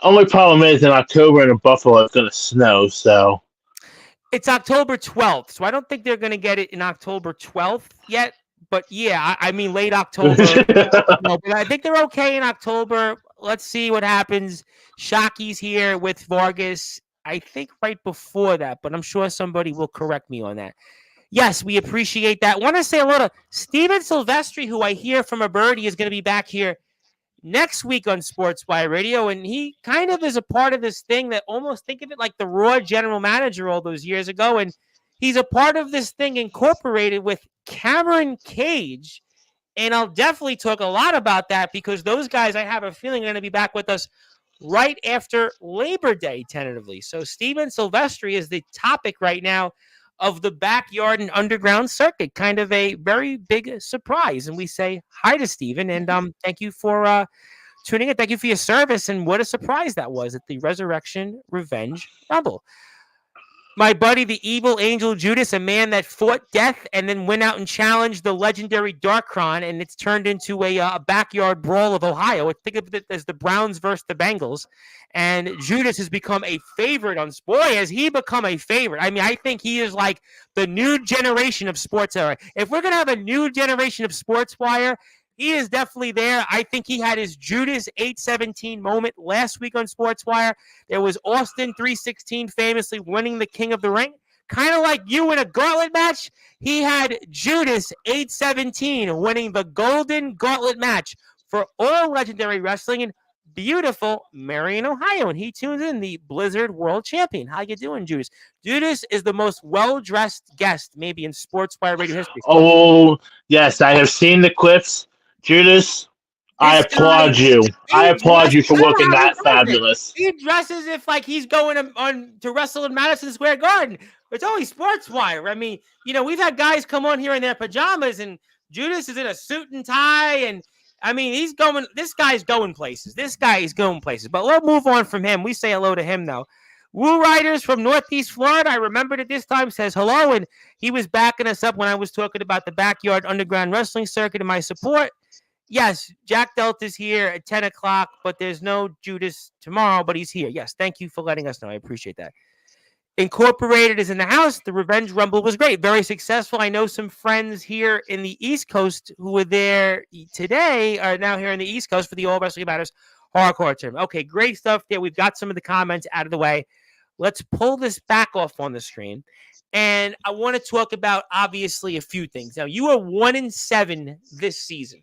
Only problem is in October in Buffalo it's going to snow. So it's October 12th. So I don't think they're going to get it in October 12th yet. But yeah, I mean late October. But I think they're okay in October. Let's see what happens. Shocky's here with Vargas. I think right before that, but I'm sure somebody will correct me on that. Yes, we appreciate that. Want to say hello to Steven Silvestri, who I hear from a birdie is going to be back here next week on Sportswire Radio, and he kind of is a part of this thing that almost think of it like the Raw general manager all those years ago, and he's a part of this thing incorporated with Cameron Cage, and I'll definitely talk a lot about that because those guys, I have a feeling, are going to be back with us right after Labor Day, tentatively. So Steven Silvestri is the topic right now of the backyard and underground circuit, kind of a very big surprise. And we say hi to Steven, and thank you for tuning in. Thank you for your service, and what a surprise that was at the Resurrection Revenge Rumble. My buddy, the evil angel Judas, a man that fought death and then went out and challenged the legendary Darkron, and it's turned into a backyard brawl of Ohio. Think of it as the Browns versus the Bengals. And Judas has become a favorite on Boy, has he become a favorite. I mean, I think he is like the new generation of sports era. If we're going to have a new generation of Sportswire, he is definitely there. I think he had his Judas 817 moment last week on Sportswire. There was Austin 316 famously winning the King of the Ring. Kind of like you in a gauntlet match. He had Judas 817 winning the Golden Gauntlet match for All Legendary Wrestling in beautiful Marion, Ohio. And he tunes in, the Blizzard World Champion. How you doing, Judas? Judas is the most well-dressed guest maybe in Sportswire radio history. Oh, yes. I have seen the clips. Judas, I applaud you. I applaud you for looking that fabulous. He dresses if like he's going to wrestle in Madison Square Garden. It's only Sportswire. I mean, we've had guys come on here in their pajamas, and Judas is in a suit and tie, and I mean, this guy's going places. But we'll move on from him. We say hello to him, though. Woo Riders from Northeast Florida, I remembered it this time, says hello, and he was backing us up when I was talking about the backyard underground wrestling circuit and my support. Yes, Jack Delta's here at 10 o'clock, but there's no Judas tomorrow, but he's here. Yes, thank you for letting us know. I appreciate that. Incorporated is in the house. The Revenge Rumble was great, very successful. I know some friends here in the East Coast who were there today are now here in the East Coast for the All Wrestling Matters Hardcore Tournament. Okay, great stuff there. We've got some of the comments out of the way. Let's pull this back off on the screen. And I want to talk about, obviously, a few things. Now, you are 1-7 this season.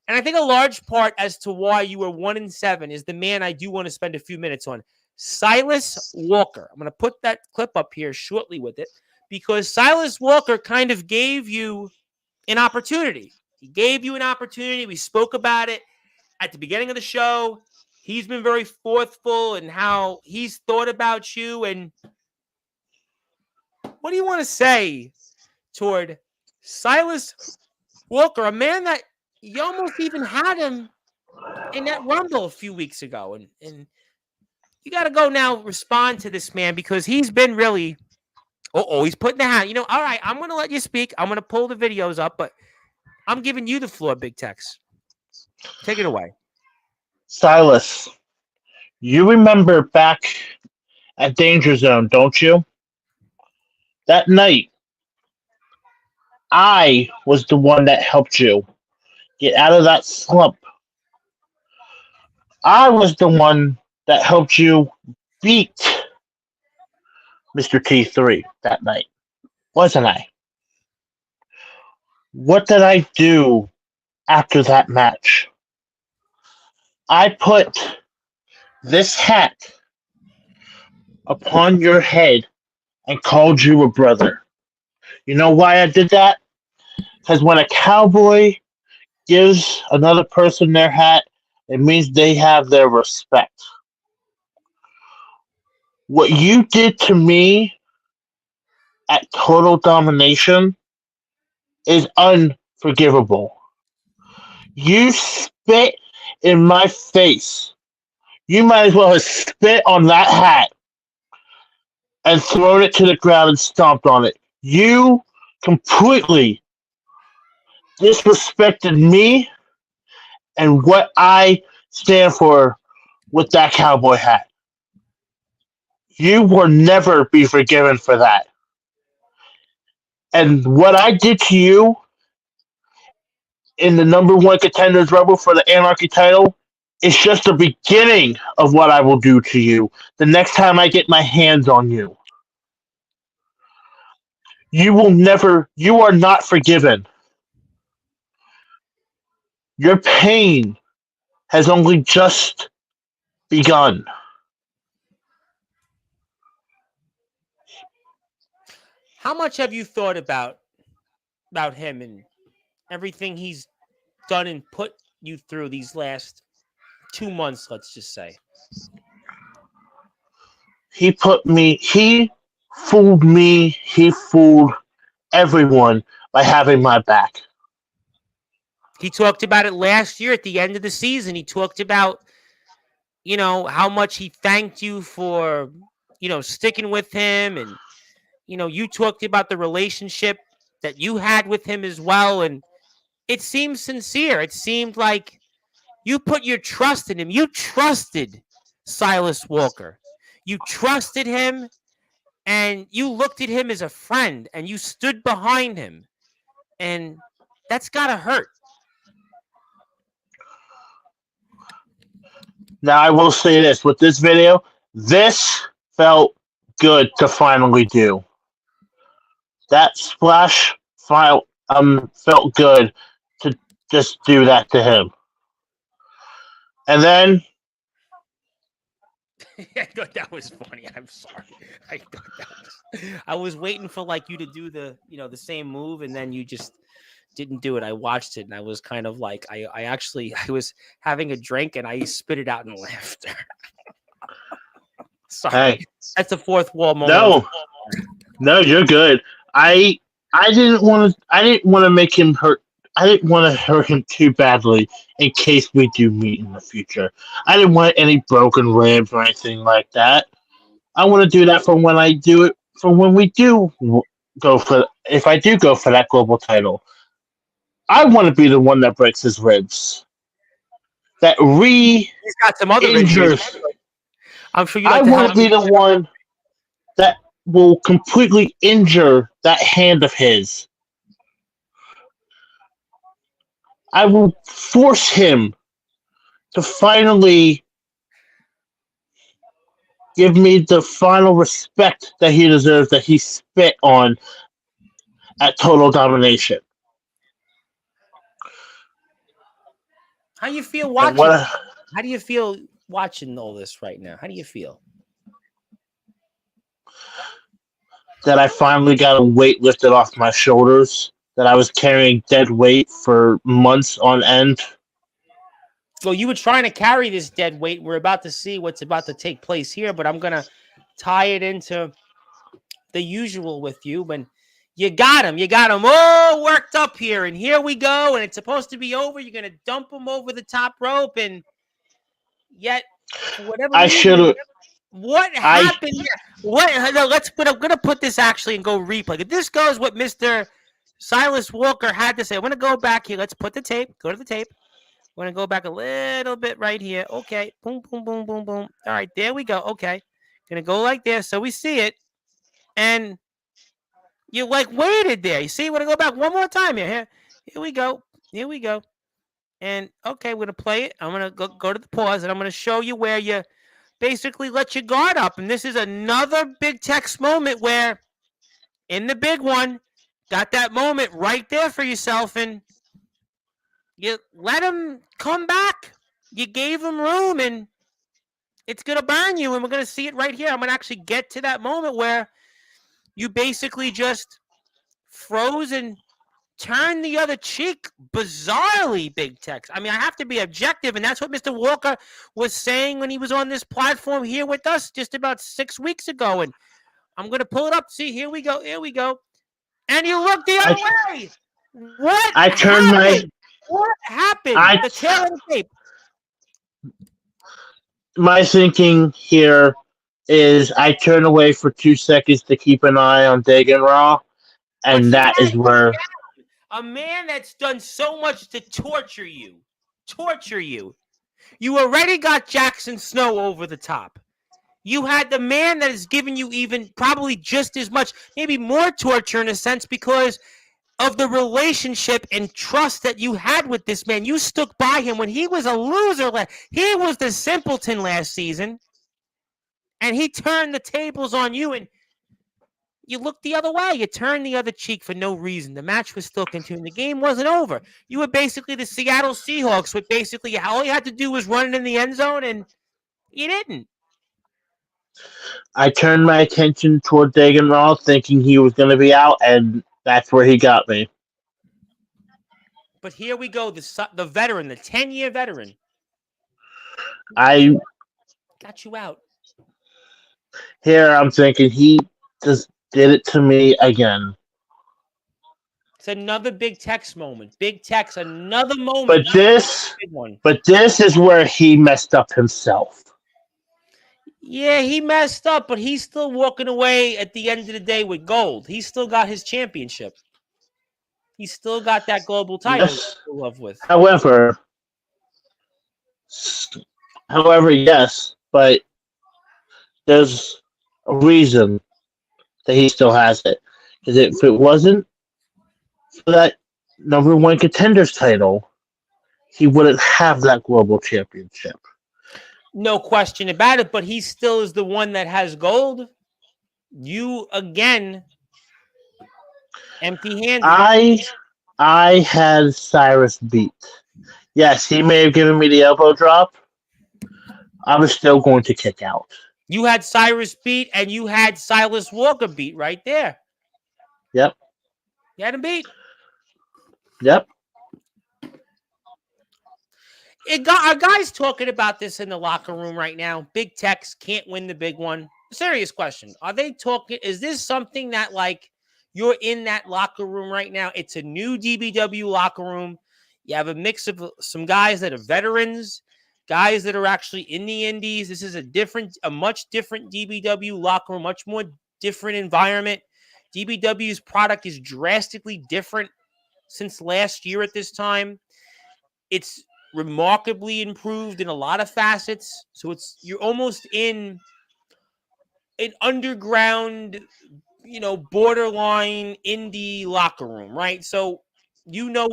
And I think a large part as to why you were 1-7 is the man I do want to spend a few minutes on, Silas Walker. I'm going to put that clip up here shortly with it because Silas Walker kind of gave you an opportunity. He gave you an opportunity. We spoke about it at the beginning of the show. He's been very forthful in how he's thought about you. And what do you want to say toward Silas Walker, a man that you almost even had him in that Rumble a few weeks ago? And you got to go now respond to this man because he's been really, he's putting the hat. All right, I'm going to let you speak. I'm going to pull the videos up, but I'm giving you the floor, Big Tex. Take it away. Silas, you remember back at Danger Zone, don't you? That night, I was the one that helped you get out of that slump. I was the one that helped you beat Mr. T3 that night, wasn't I? What did I do after that match? I put this hat upon your head and called you a brother. You know why I did that? Because when a cowboy gives another person their hat, it means they have their respect. What you did to me at Total Domination is unforgivable. You spit in my face. You might as well have spit on that hat and thrown it to the ground and stomped on it. You completely disrespected me and what I stand for with that cowboy hat. You will never be forgiven for that. And what I did to you in the number one contenders rumble for the Anarchy title is just the beginning of what I will do to you the next time I get my hands on you. You are not forgiven. Your pain has only just begun. How much have you thought about him and everything he's done and put you through these last 2 months, let's just say? He fooled me, he fooled everyone by having my back. He talked about it last year at the end of the season. He talked about, how much he thanked you for, sticking with him. And, you talked about the relationship that you had with him as well. And it seemed sincere. It seemed like you put your trust in him. You trusted Silas Walker. You trusted him and you looked at him as a friend and you stood behind him. And that's got to hurt. Now, I will say this. With this video, this felt good to finally do. That splash felt good to just do that to him. And then... I thought that was funny. I'm sorry. I was waiting for you to do the same move, and then you just didn't do it. I watched it and I was kind of like, I was having a drink and I spit it out in laughter. Sorry. Hey. That's a fourth wall moment. No, you're good. I didn't want to make him hurt. I didn't want to hurt him too badly in case we do meet in the future. I didn't want any broken ribs or anything like that. I want to do that for when I do it, for when we do go for, if I do go for that global title. I want to be the one that breaks his ribs. That He's got some other injuries. injures. I'm sure you I like to want help to be me. the one that will completely injure that hand of his. I will force him to finally give me the final respect that he deserves, that he spit on at Total Domination. How you feel And watching? How do you feel watching all this right now? How do you feel? that I finally got a weight lifted off my shoulders, that I was carrying dead weight for months on end. Well, you were trying to carry this dead weight. We're about to see what's about to take place here, but I'm gonna tie it into the usual with you. When you got him all worked up here, and here we go, and it's supposed to be over. You're gonna dump him over the top rope, and yet for whatever I should reason, have. what I happened here? What? No, let's. But I'm gonna put this actually and go replay. If this goes what Mr. Silas Walker had to say, I'm gonna go back here. Let's put the tape. Go to the tape. We're gonna go back a little bit right here. Okay. Boom, boom, boom, boom, boom. All right, there we go. Okay. Gonna go like this so we see it. And you like waited there. You see, we're gonna go back one more time here. Here we go. Here we go. And okay, we're gonna play it. I'm gonna go to the pause and I'm gonna show you where you basically let your guard up. And this is another big text moment where in the big one, got that moment right there for yourself, and you let him come back. You gave him room, and it's going to burn you, and we're going to see it right here. I'm going to actually get to that moment where you basically just froze and turned the other cheek bizarrely, Big Tex. I mean, I have to be objective, and that's what Mr. Walker was saying when he was on this platform here with us just about 6 weeks ago, and I'm going to pull it up. See, here we go. Here we go. And you look the other way. What I turned happened? What happened? The tail of the tape. My thinking here is I turn away for 2 seconds to keep an eye on Dagan Raw, and that is where a man that's done so much to torture you. You already got Jackson Snow over the top. You had the man that has given you even probably just as much, maybe more torture in a sense, because of the relationship and trust that you had with this man. You stuck by him when he was a loser. He was the simpleton last season, and he turned the tables on you, and you looked the other way. You turned the other cheek for no reason. The match was still continuing. The game wasn't over. You were basically the Seattle Seahawks, with basically all you had to do was run it in the end zone, and you didn't. I turned my attention toward Dagan Raw, thinking he was going to be out, and that's where he got me. But here we go, the veteran, the 10-year veteran. I got you out. Here I'm thinking he just did it to me again. It's another Big Tex moment. Big Tex, another moment. But this is where he messed up himself. Yeah, he messed up, but he's still walking away at the end of the day with gold. He's still got his championship. He's still got that global title to love with. However, yes, but there's a reason that he still has it. Because if it wasn't for that number one contenders title, he wouldn't have that global championship. No question about it, but he still is the one that has gold. You, again, empty-handed. I had Cyrus beat. Yes, he may have given me the elbow drop. I was still going to kick out. You had Cyrus beat, and you had Silas Walker beat right there. Yep. You had him beat. Yep. Our guys talking about this in the locker room right now. Big Tex can't win the big one. Serious question. Are they talking? Is this something that, like, you're in that locker room right now? It's a new DBW locker room. You have a mix of some guys that are veterans, guys that are actually in the indies. This is a much different DBW locker room, much more different environment. DBW's product is drastically different since last year at this time. It's remarkably improved in a lot of facets. So you're almost in an underground, borderline indie locker room, right? So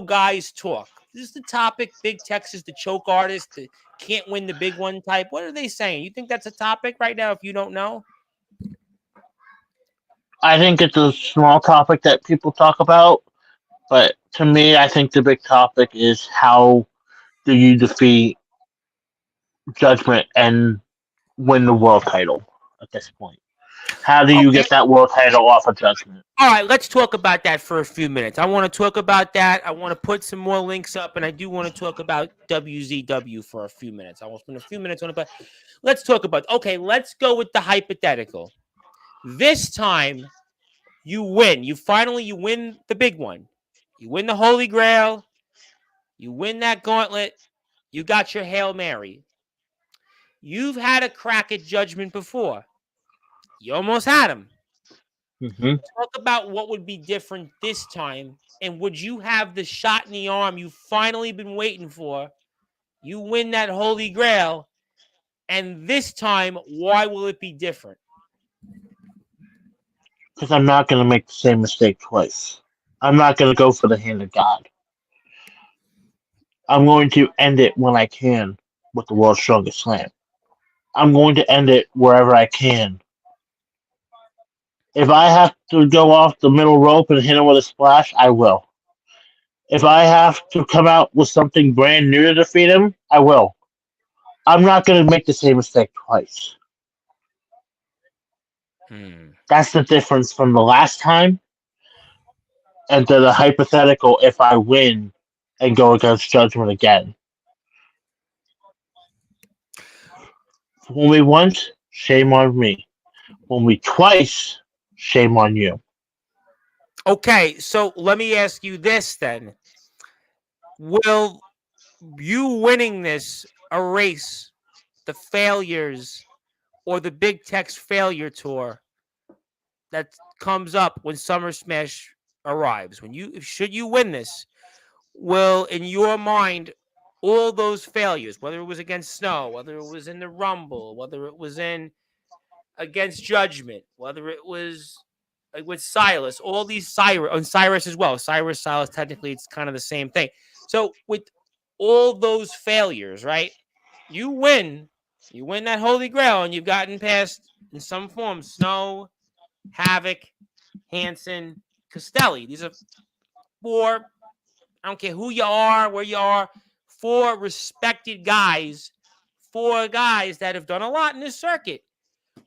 guys talk. This is the topic. Big Texas, the choke artist, the can't win the big one type. What are they saying? You think that's a topic right now if you don't know? I think it's a small topic that people talk about, but to me, I think the big topic is how do you defeat Judgment and win the world title at this point? How do you Okay. get that world title off of Judgment? All right, let's talk about that for a few minutes. I want to talk about that. I want to put some more links up, and I do want to talk about WZW for a few minutes. I will spend a few minutes on it, but let's talk about. Okay, let's go with the hypothetical. This time, you win. You win the big one. You win the Holy Grail. You win that gauntlet. You got your Hail Mary. You've had a crack at Judgment before. You almost had him. Mm-hmm. Talk about what would be different this time, and would you have the shot in the arm you've finally been waiting for? You win that Holy Grail, and this time, why will it be different? Because I'm not going to make the same mistake twice. I'm not going to go for the hand of God. I'm going to end it when I can with the world's strongest slam. I'm going to end it wherever I can. If I have to go off the middle rope and hit him with a splash, I will. If I have to come out with something brand new to defeat him, I will. I'm not going to make the same mistake twice. That's the difference from the last time and to the hypothetical if I win and go against Judgment again. When we once, shame on me. When we twice, shame on you. Okay, so let me ask you this then. Will you winning this erase the failures or the Big Tex failure tour that comes up when Summer Smash arrives? Should you win this, will in your mind all those failures, whether it was against Snow, whether it was in the Rumble, whether it was in against Judgment, whether it was with Silas, all these Cyrus as well. Cyrus, Silas, technically it's kind of the same thing. So with all those failures, right? You win that Holy Grail, and you've gotten past in some form Snow, Havoc, Hanson, Castelli. These are four. I don't care who you are, where you are. Four respected guys. Four guys that have done a lot in this circuit.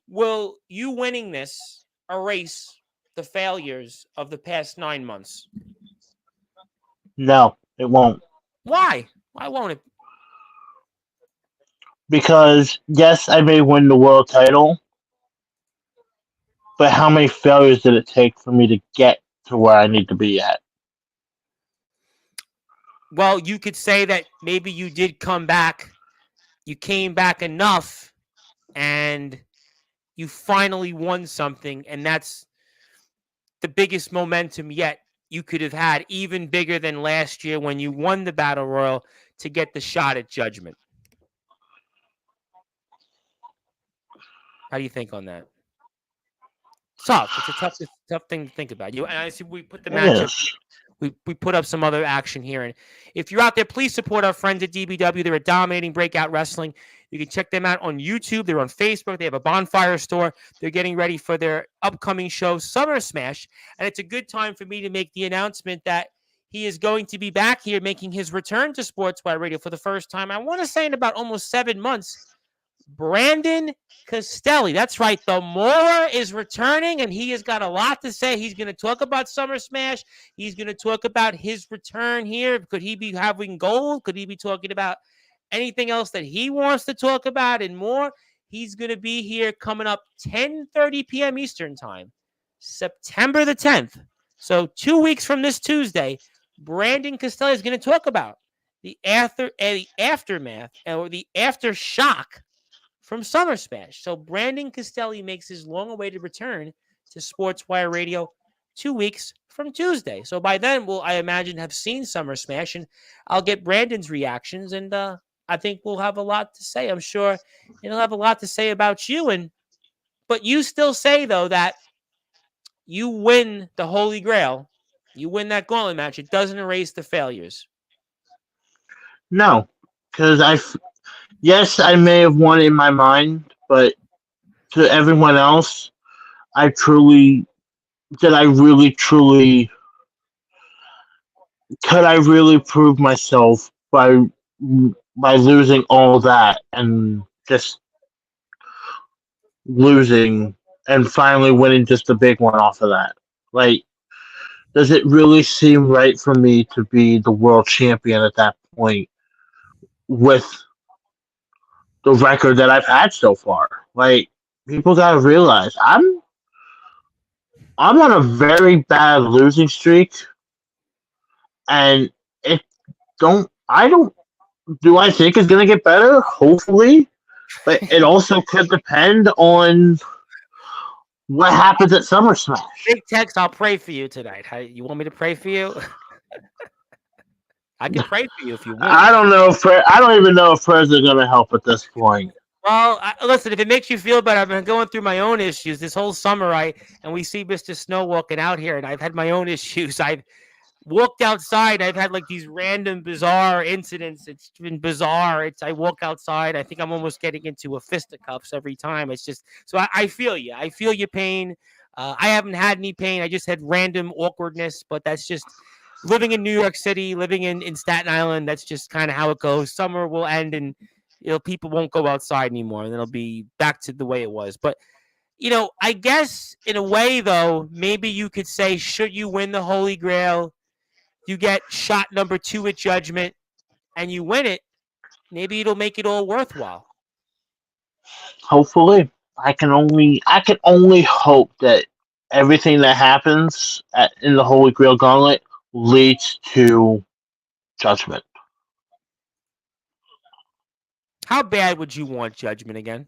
Will you winning this erase the failures of the past 9 months? No, it won't. Why? Why won't it? Because, yes, I may win the world title, but how many failures did it take for me to get to where I need to be at? Well, you could say that maybe you did come back. You came back enough, and you finally won something, and that's the biggest momentum yet you could have had, even bigger than last year when you won the Battle Royal to get the shot at Judgment. How do you think on that? Tough. It's a tough thing to think about. And I see we put the matchup. Yes. We put up some other action here. And if you're out there, please support our friends at DBW. They're at Dominating Breakout Wrestling. You can check them out on YouTube. They're on Facebook. They have a bonfire store. They're getting ready for their upcoming show, Summer Smash. And it's a good time for me to make the announcement that he is going to be back here making his return to Sportswire Radio for the first time. I want to say in about almost 7 months. Brandon Castelli. That's right. The Mora is returning, and he has got a lot to say. He's going to talk about Summer Smash. He's going to talk about his return here. Could he be having gold? Could he be talking about anything else that he wants to talk about and more? He's going to be here coming up 10:30 p.m. Eastern Time, September the 10th. So 2 weeks from this Tuesday, Brandon Castelli is going to talk about the aftermath or the aftershock from Summer Smash. So Brandon Castelli makes his long-awaited return to Sportswire Radio 2 weeks from Tuesday. So by then, we'll, I imagine, have seen Summer Smash, and I'll get Brandon's reactions, and I think we'll have a lot to say. I'm sure he'll have a lot to say about you. But you still say, though, that you win the Holy Grail, you win that gauntlet match. It doesn't erase the failures. No, because yes, I may have won in my mind, but to everyone else, I truly did. I really, truly could. I really prove myself by losing all that and just losing and finally winning just a big one off of that. Like, does it really seem right for me to be the world champion at that point with the record that I've had so far? Like, people gotta realize I'm on a very bad losing streak, and it don't I don't do I think it's gonna get better? Hopefully, but it also could depend on what happens at Summer Smash. Big Tex, I'll pray for you tonight. You want me to pray for you? I can pray for you if you want. I don't know if I don't even know if prayers are gonna help at this point. Well, listen, if it makes you feel better, I've been going through my own issues this whole summer. And we see Mr. Snow walking out here, and I've had my own issues. I've walked outside. I've had like these random bizarre incidents. It's been bizarre. I walk outside. I think I'm almost getting into a fisticuffs every time. It's just so I feel you. I feel your pain. I haven't had any pain. I just had random awkwardness, but that's just living in New York City, living in Staten Island. That's just kind of how it goes. Summer will end, and people won't go outside anymore, and it'll be back to the way it was. But I guess in a way, though, maybe you could say, should you win the Holy Grail, you get shot number 2 at Judgment, and you win it. Maybe it'll make it all worthwhile. Hopefully, I can only hope that everything that happens in the Holy Grail Gauntlet leads to Judgment. How bad would you want Judgment again?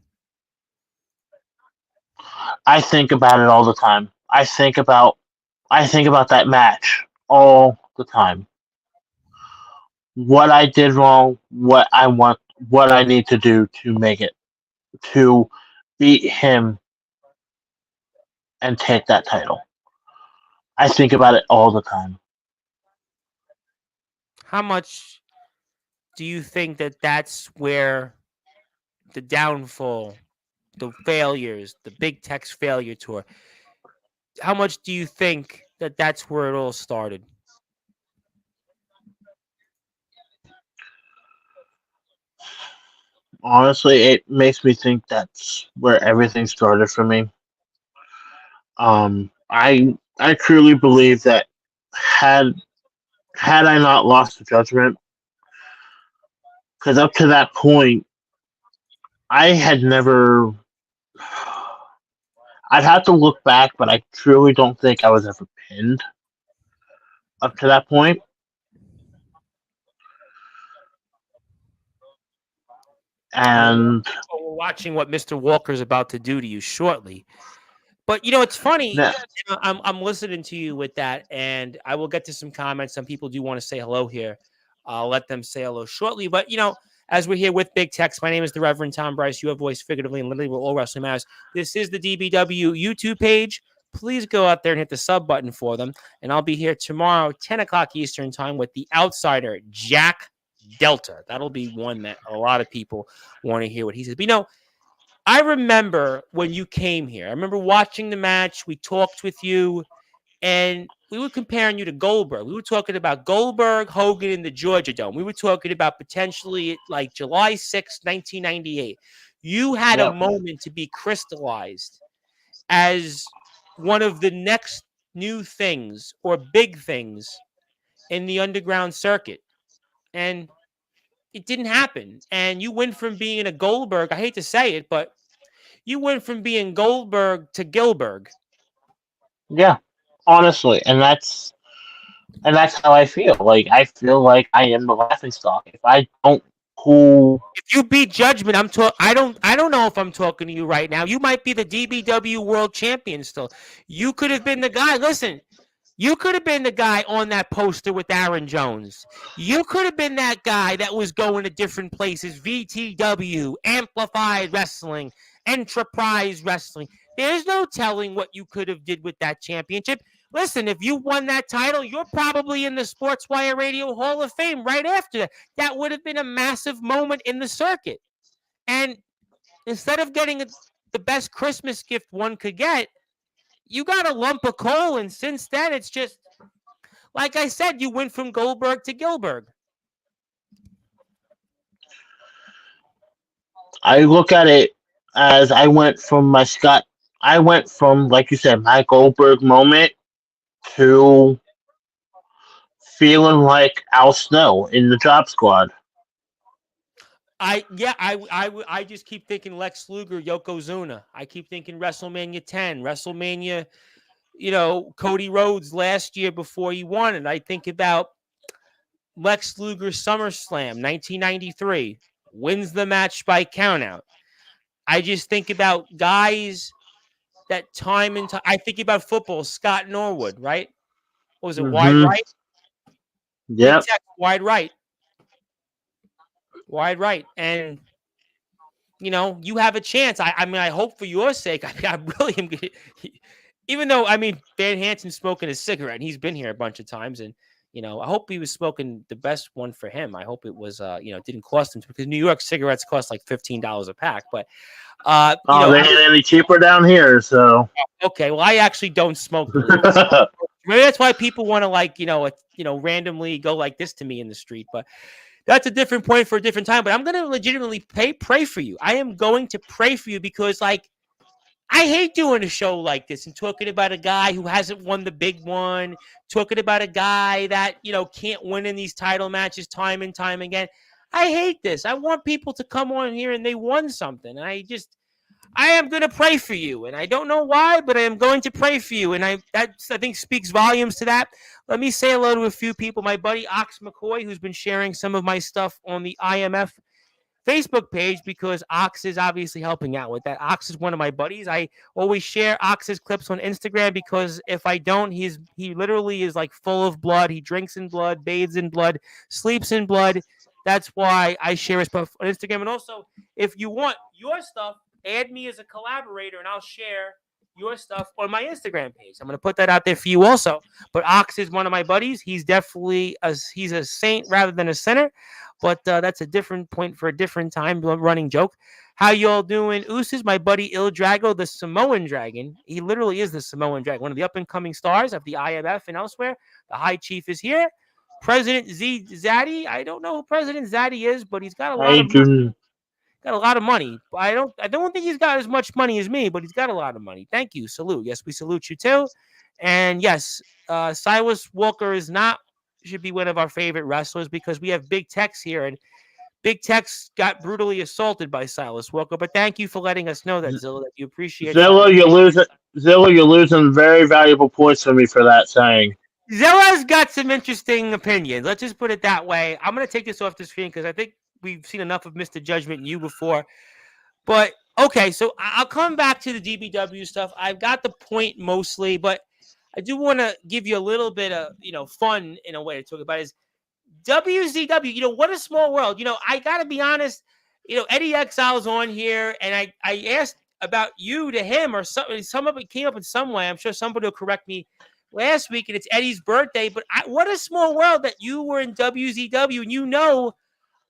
I think about it all the time. I think about that match all the time. What I did wrong, what I need to do to make it, to beat him and take that title. I think about it all the time. How much do you think that that's where the downfall, the failures, the Big Tex failure tour, how much do you think that that's where it all started? Honestly, it makes me think that's where everything started for me. I truly believe that had I not lost the Judgment, because up to that point, I had never. I'd have to look back, but I truly don't think I was ever pinned up to that point. And we're watching what Mr. Walker's about to do to you shortly. But it's funny. Yeah. I'm listening to you with that, and I will get to some comments. Some people do want to say hello here. I'll let them say hello shortly. But as we're here with Big Tex, my name is the Reverend Tom Bryce. You have voiced figuratively and literally with all wrestling matters. This is the DBW YouTube page. Please go out there and hit the sub button for them. And I'll be here tomorrow, 10 o'clock Eastern time, with the outsider, Jack Delta. That'll be one that a lot of people want to hear what he says. But I remember when you came here. I remember watching the match. We talked with you, and we were comparing you to Goldberg. We were talking about Goldberg, Hogan in the Georgia Dome. We were talking about potentially like July 6, 1998. You had a moment to be crystallized as one of the next new things or big things in the underground circuit. And it didn't happen. And you went from being a Goldberg, I hate to say it, but you went from being Goldberg to Gilberg. Yeah, honestly, and that's how I feel. Like, I feel like I am the laughingstock. If I don't if you beat Judgment, I don't know if I'm talking to you right now. You might be the DBW World Champion still. You could have been the guy. Listen, You could have been the guy on that poster with Aaron Jones. You could have been that guy that was going to different places, VTW, Amplified Wrestling, Enterprise Wrestling. There's no telling what you could have did with that championship. Listen, if you won that title, you're probably in the Sportswire Radio Hall of Fame right after that. That would have been a massive moment in the circuit. And instead of getting the best Christmas gift one could get, you got a lump of coal, and since then, it's just, like I said, you went from Goldberg to Gilbert. I look at it as I went from, like you said, my Goldberg moment to feeling like Al Snow in the Job Squad. I just keep thinking Lex Luger, Yokozuna. I keep thinking WrestleMania 10, WrestleMania, Cody Rhodes last year before he won it. I think about Lex Luger SummerSlam 1993, wins the match by countout. I just think about guys that time and time. I think about football, Scott Norwood, right? What was it, wide right? Yeah. Wide right. Wide right. And, you have a chance. I mean, I hope for your sake. I really am. Even though, Van Hansen's smoking a cigarette, and he's been here a bunch of times. And, I hope he was smoking the best one for him. I hope it was, it didn't cost him, because New York cigarettes cost like $15 a pack. But, they ain't any cheaper down here. So, okay. Well, I actually don't smoke. Maybe that's why people want to randomly go like this to me in the street. But that's a different point for a different time. But I'm going to legitimately pray for you. I am going to pray for you because, I hate doing a show like this and talking about a guy who hasn't won the big one, talking about a guy that, can't win in these title matches time and time again. I hate this. I want people to come on here and they won something. And I am going to pray for you. And I don't know why, but I am going to pray for you. And that I think speaks volumes to that. Let me say hello to a few people. My buddy Ox McCoy, who's been sharing some of my stuff on the IMF Facebook page, because Ox is obviously helping out with that. Ox is one of my buddies. I always share Ox's clips on Instagram, because if I don't, he literally is like full of blood. He drinks in blood, bathes in blood, sleeps in blood. That's why I share his stuff on Instagram. And also, if you want your stuff, add me as a collaborator, and I'll share your stuff on my Instagram page. I'm going to put that out there for you also. But Ox is one of my buddies. He's definitely he's a saint rather than a sinner. But that's a different point for a different time, running joke. How y'all doing? Ooses, my buddy Il Drago, the Samoan Dragon. He literally is the Samoan Dragon, one of the up-and-coming stars of the IMF and elsewhere. The High Chief is here. President Zaddy. I don't know who President Zaddy is, but he's got a lot of money. Got a lot of money. I don't think he's got as much money as me, but he's got a lot of money. Thank you. Salute. Yes, we salute you too. And yes, Silas Walker should be one of our favorite wrestlers, because we have Big Tex here, and Big Tex got brutally assaulted by Silas Walker. But thank you for letting us know that, Zilla, that you appreciate Zilla, you're losing very valuable points for me for that saying. Zilla's got some interesting opinions. Let's just put it that way. I'm going to take this off the screen because I think we've seen enough of Mr. Judgment and you before. But, okay, so I'll come back to the DBW stuff. I've got the point mostly, but I do want to give you a little bit of, fun in a way to talk about is WZW. What a small world. I got to be honest, Eddie Exile's on here, and I asked about you to him, or something. Some of it came up in some way. I'm sure somebody will correct me last week, and it's Eddie's birthday. But what a small world that you were in WZW, and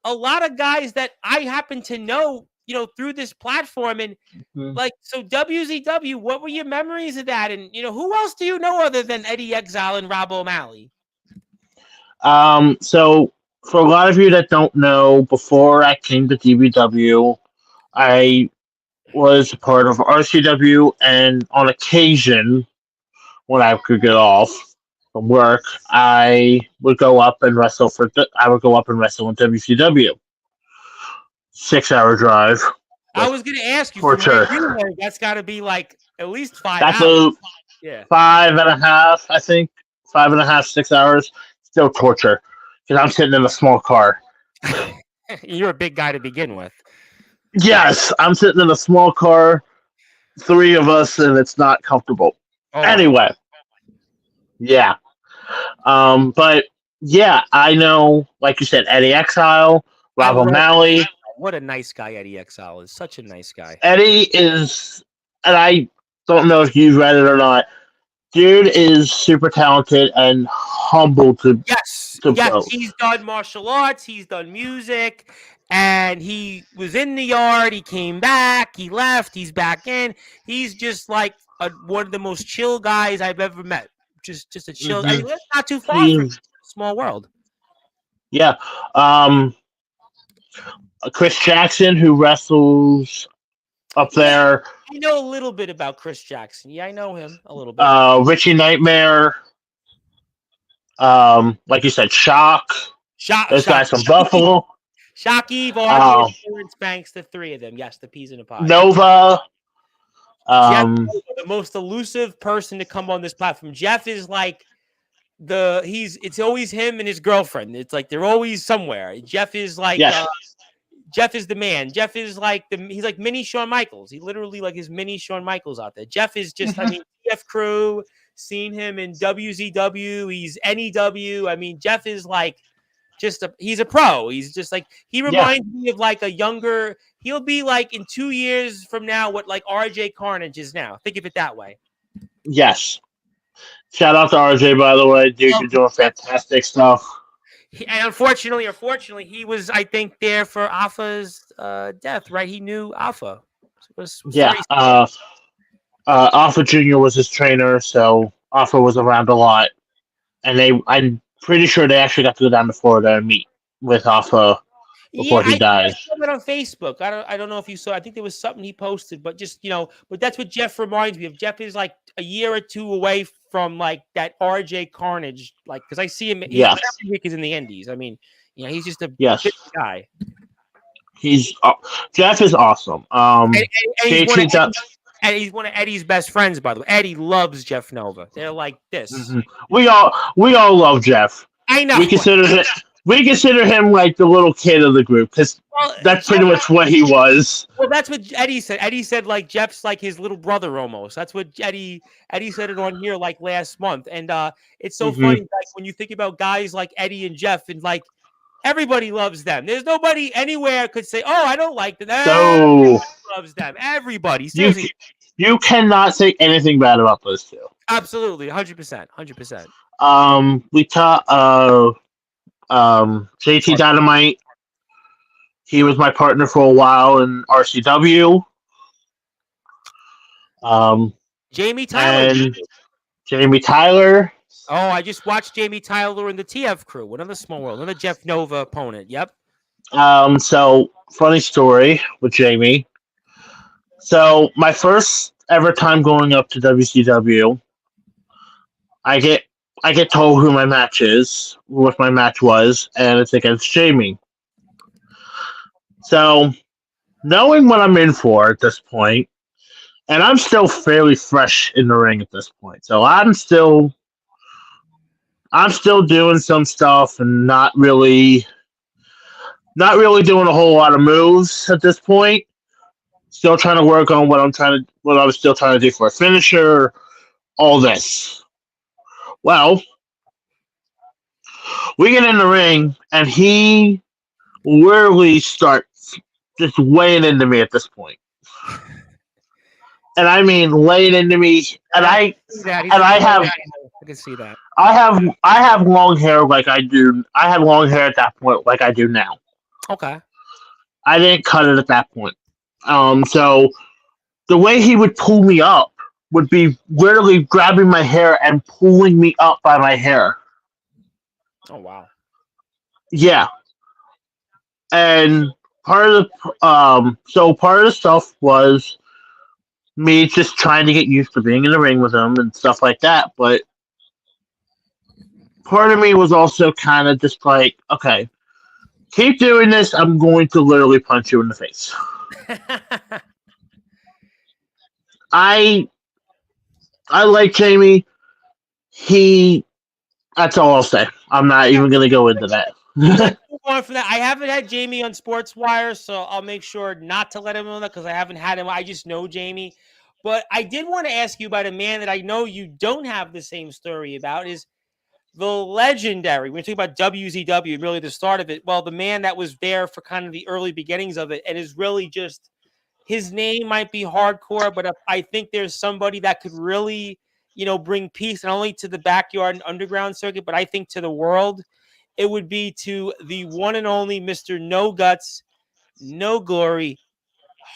a lot of guys that I happen to know, through this platform. And so WZW, what were your memories of that? And, who else do you know other than Eddie Exile and Rob O'Malley? So for a lot of you that don't know, before I came to DBW, I was a part of RCW, and on occasion, when I could get off from work, I would go up and wrestle in WCW. 6-hour drive. I was going to ask you, torture. That's got to be like at least 5 That's hours. 5.5, I think. 5.5, 6 hours. Still torture, because I'm sitting in a small car. You're a big guy to begin with. Yes, I'm sitting in a small car, 3 of us, and it's not comfortable. Oh. Anyway, yeah. But yeah, I know, like you said, Eddie Exile, I Rob love O'Malley. what a nice guy Eddie Exile is. Such a nice guy. Eddie is, and I don't know if you've read it or not. Dude is super talented and humble Yes, to yes, both. he's done martial arts, he's done music, and he was in the yard. He came back, he left, he's back in. He's just like one of the most chill guys I've ever met. Just a chill. And Hmm he lives not too far from He, a small world. yeah. Um, Chris Jackson, who wrestles up Yeah, there. I know a little bit about Chris Jackson. Yeah, I know him a little bit. Richie Nightmare. Like you said, Shock. Those guys from Buffalo. Shocky, Vardy, and Um, Lawrence Banks, the three of them. Yes, the peas in a pod. Nova. Jeff, Um, the most elusive person to come on this platform. Jeff is like it's always him and his girlfriend. It's like they're always somewhere. Jeff is like yes. Jeff is the man. Jeff is like he's like mini Shawn Michaels. He literally like his mini Shawn Michaels out there. Jeff is just, I mean, TF Crew, seen him in WZW, he's NEW. I mean, Jeff is like he's a pro. He's just like, he Yeah. reminds me of like he'll be like in 2 years from now what like RJ Carnage is now. Think of it that way. Yes. Shout out to RJ, by the way. Dude, you're doing fantastic stuff. And unfortunately, he was, I think, there for Alpha's death, right? He knew Alpha. Yeah. Alpha Jr. was his trainer, so Alpha was around a lot. And I'm pretty sure they actually got to go down to Florida and meet with Alpha before he dies. I saw that on Facebook. I don't know if you saw. I think there was something he posted, but just but that's what Jeff reminds me of. Jeff is like a year or two away from like that RJ Carnage, like because I see him. Yes. He's in the Indies. I mean, he's just a good guy. He's Jeff is awesome. And he's one of Eddie's best friends, by the way. Eddie loves Jeff Nova. They're like this. Mm-hmm. We all love Jeff. I know. We consider him like the little kid of the group because that's pretty much what he was. Well, that's what Eddie said. Eddie said like Jeff's like his little brother almost. That's what Eddie said it on here like last month. And it's so funny like when you think about guys like Eddie and Jeff and like everybody loves them. There's nobody anywhere could say, "Oh, I don't like them." Everybody loves them. Everybody. Seriously. You cannot say anything bad about those two. Absolutely, 100%, 100%. We taught JT Dynamite. He was my partner for a while in RCW. Jamie Tyler. And Jamie Tyler. Oh, I just watched Jamie Tyler in the TF Crew, another small world, another Jeff Nova opponent. Yep. So funny story with Jamie. So my first ever time going up to WCW, I get told who my match is, what my match was, and it's against Jamie. So knowing what I'm in for at this point, and I'm still fairly fresh in the ring at this point, so I'm still doing some stuff and not really doing a whole lot of moves at this point. Still trying to work on what I was still trying to do for a finisher, all this. Well, we get in the ring and he literally starts just weighing into me at this point. And I mean laying into me, and I can see that. I have long hair like I do. I had long hair at that point like I do now. Okay. I didn't cut it at that point. So the way he would pull me up would be literally grabbing my hair and pulling me up by my hair. Oh wow. Yeah. And part of the stuff was me just trying to get used to being in the ring with him and stuff like that, but part of me was also kind of just like, okay, keep doing this, I'm going to literally punch you in the face. I like Jamie. That's all I'll say. I'm not even going to go into that. For that, I haven't had Jamie on Sportswire, so I'll make sure not to let him on that because I haven't had him. I just know Jamie. But I did want to ask you about a man that I know you don't have the same story about. Is the legendary, we're talking about WZW, really the start of it. Well, the man that was there for kind of the early beginnings of it and is really just, his name might be hardcore, but if I think there's somebody that could really, bring peace not only to the backyard and underground circuit, but I think to the world, it would be to the one and only Mr. No Guts, No Glory,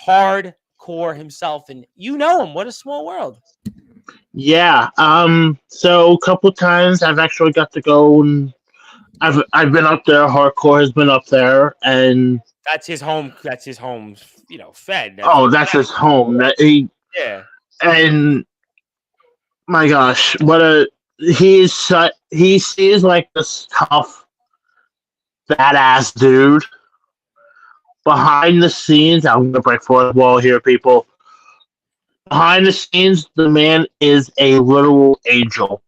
hardcore himself. And you know him. What a small world. Yeah. So a couple times I've actually got to go and I've been up there. Hardcore has been up there, and That's his home. That's his home, fed. That's oh, what, that's his home. That he yeah. and my gosh, what a he seems like this tough, badass dude. Behind the scenes, I'm gonna break fourth wall here, people. Behind the scenes, the man is a literal angel.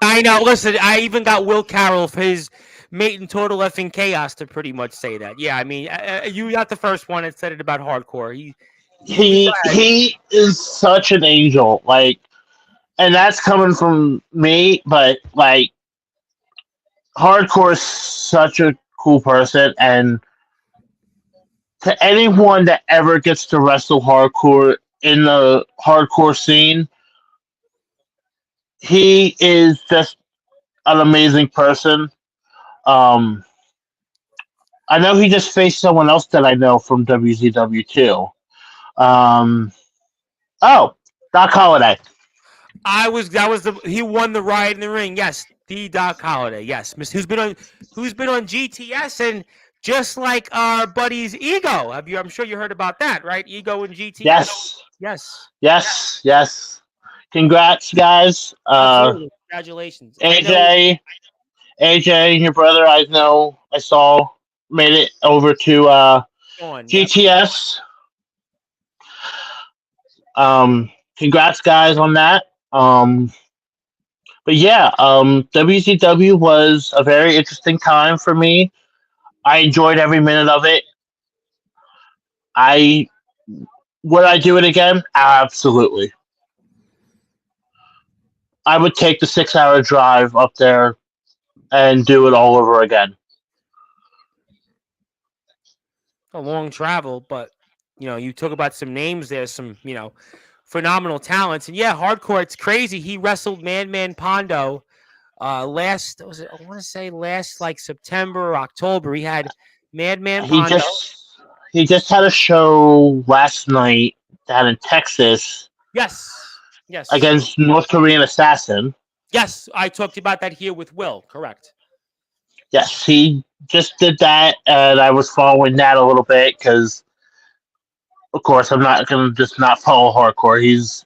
I know. Listen, I even got Will Carroll for his mate in Total Effing Chaos to pretty much say that. Yeah, I mean, you got the first one that said it about hardcore. He is such an angel, like, and that's coming from me. But like, hardcore is such a cool person, and to anyone that ever gets to wrestle hardcore in the hardcore scene, he is just an amazing person. Um, I know he just faced someone else that I know from WZW too. Um, oh, Doc Holliday. He won the Riot in the Ring. Yes, the Doc Holliday. Yes, who's been on GTS, and just like our buddies Ego. I'm sure you heard about that, right? Ego and GTS. Yes, Yes. yes, yes. Congrats, guys. Absolutely. Congratulations. AJ, your brother. I know. I saw made it over to Yep. GTS. Congrats, guys, on that. But yeah, WCW was a very interesting time for me. I enjoyed every minute of it. I Would I do it again? Absolutely. I would take the 6 hour drive up there and do it all over again. A long travel, but you talk about some names there, some phenomenal talents, and yeah, hardcore. It's crazy. He wrestled Madman Pondo last was it? I want to say last like September or October. He had Madman He Pondo. just had a show last night down in Texas Yes, yes, against North Korean Assassin. yes. I talked about that here with Will. Correct. Yes, he just did that, and I was following that a little bit because, of course, I'm not gonna just not follow hardcore. He's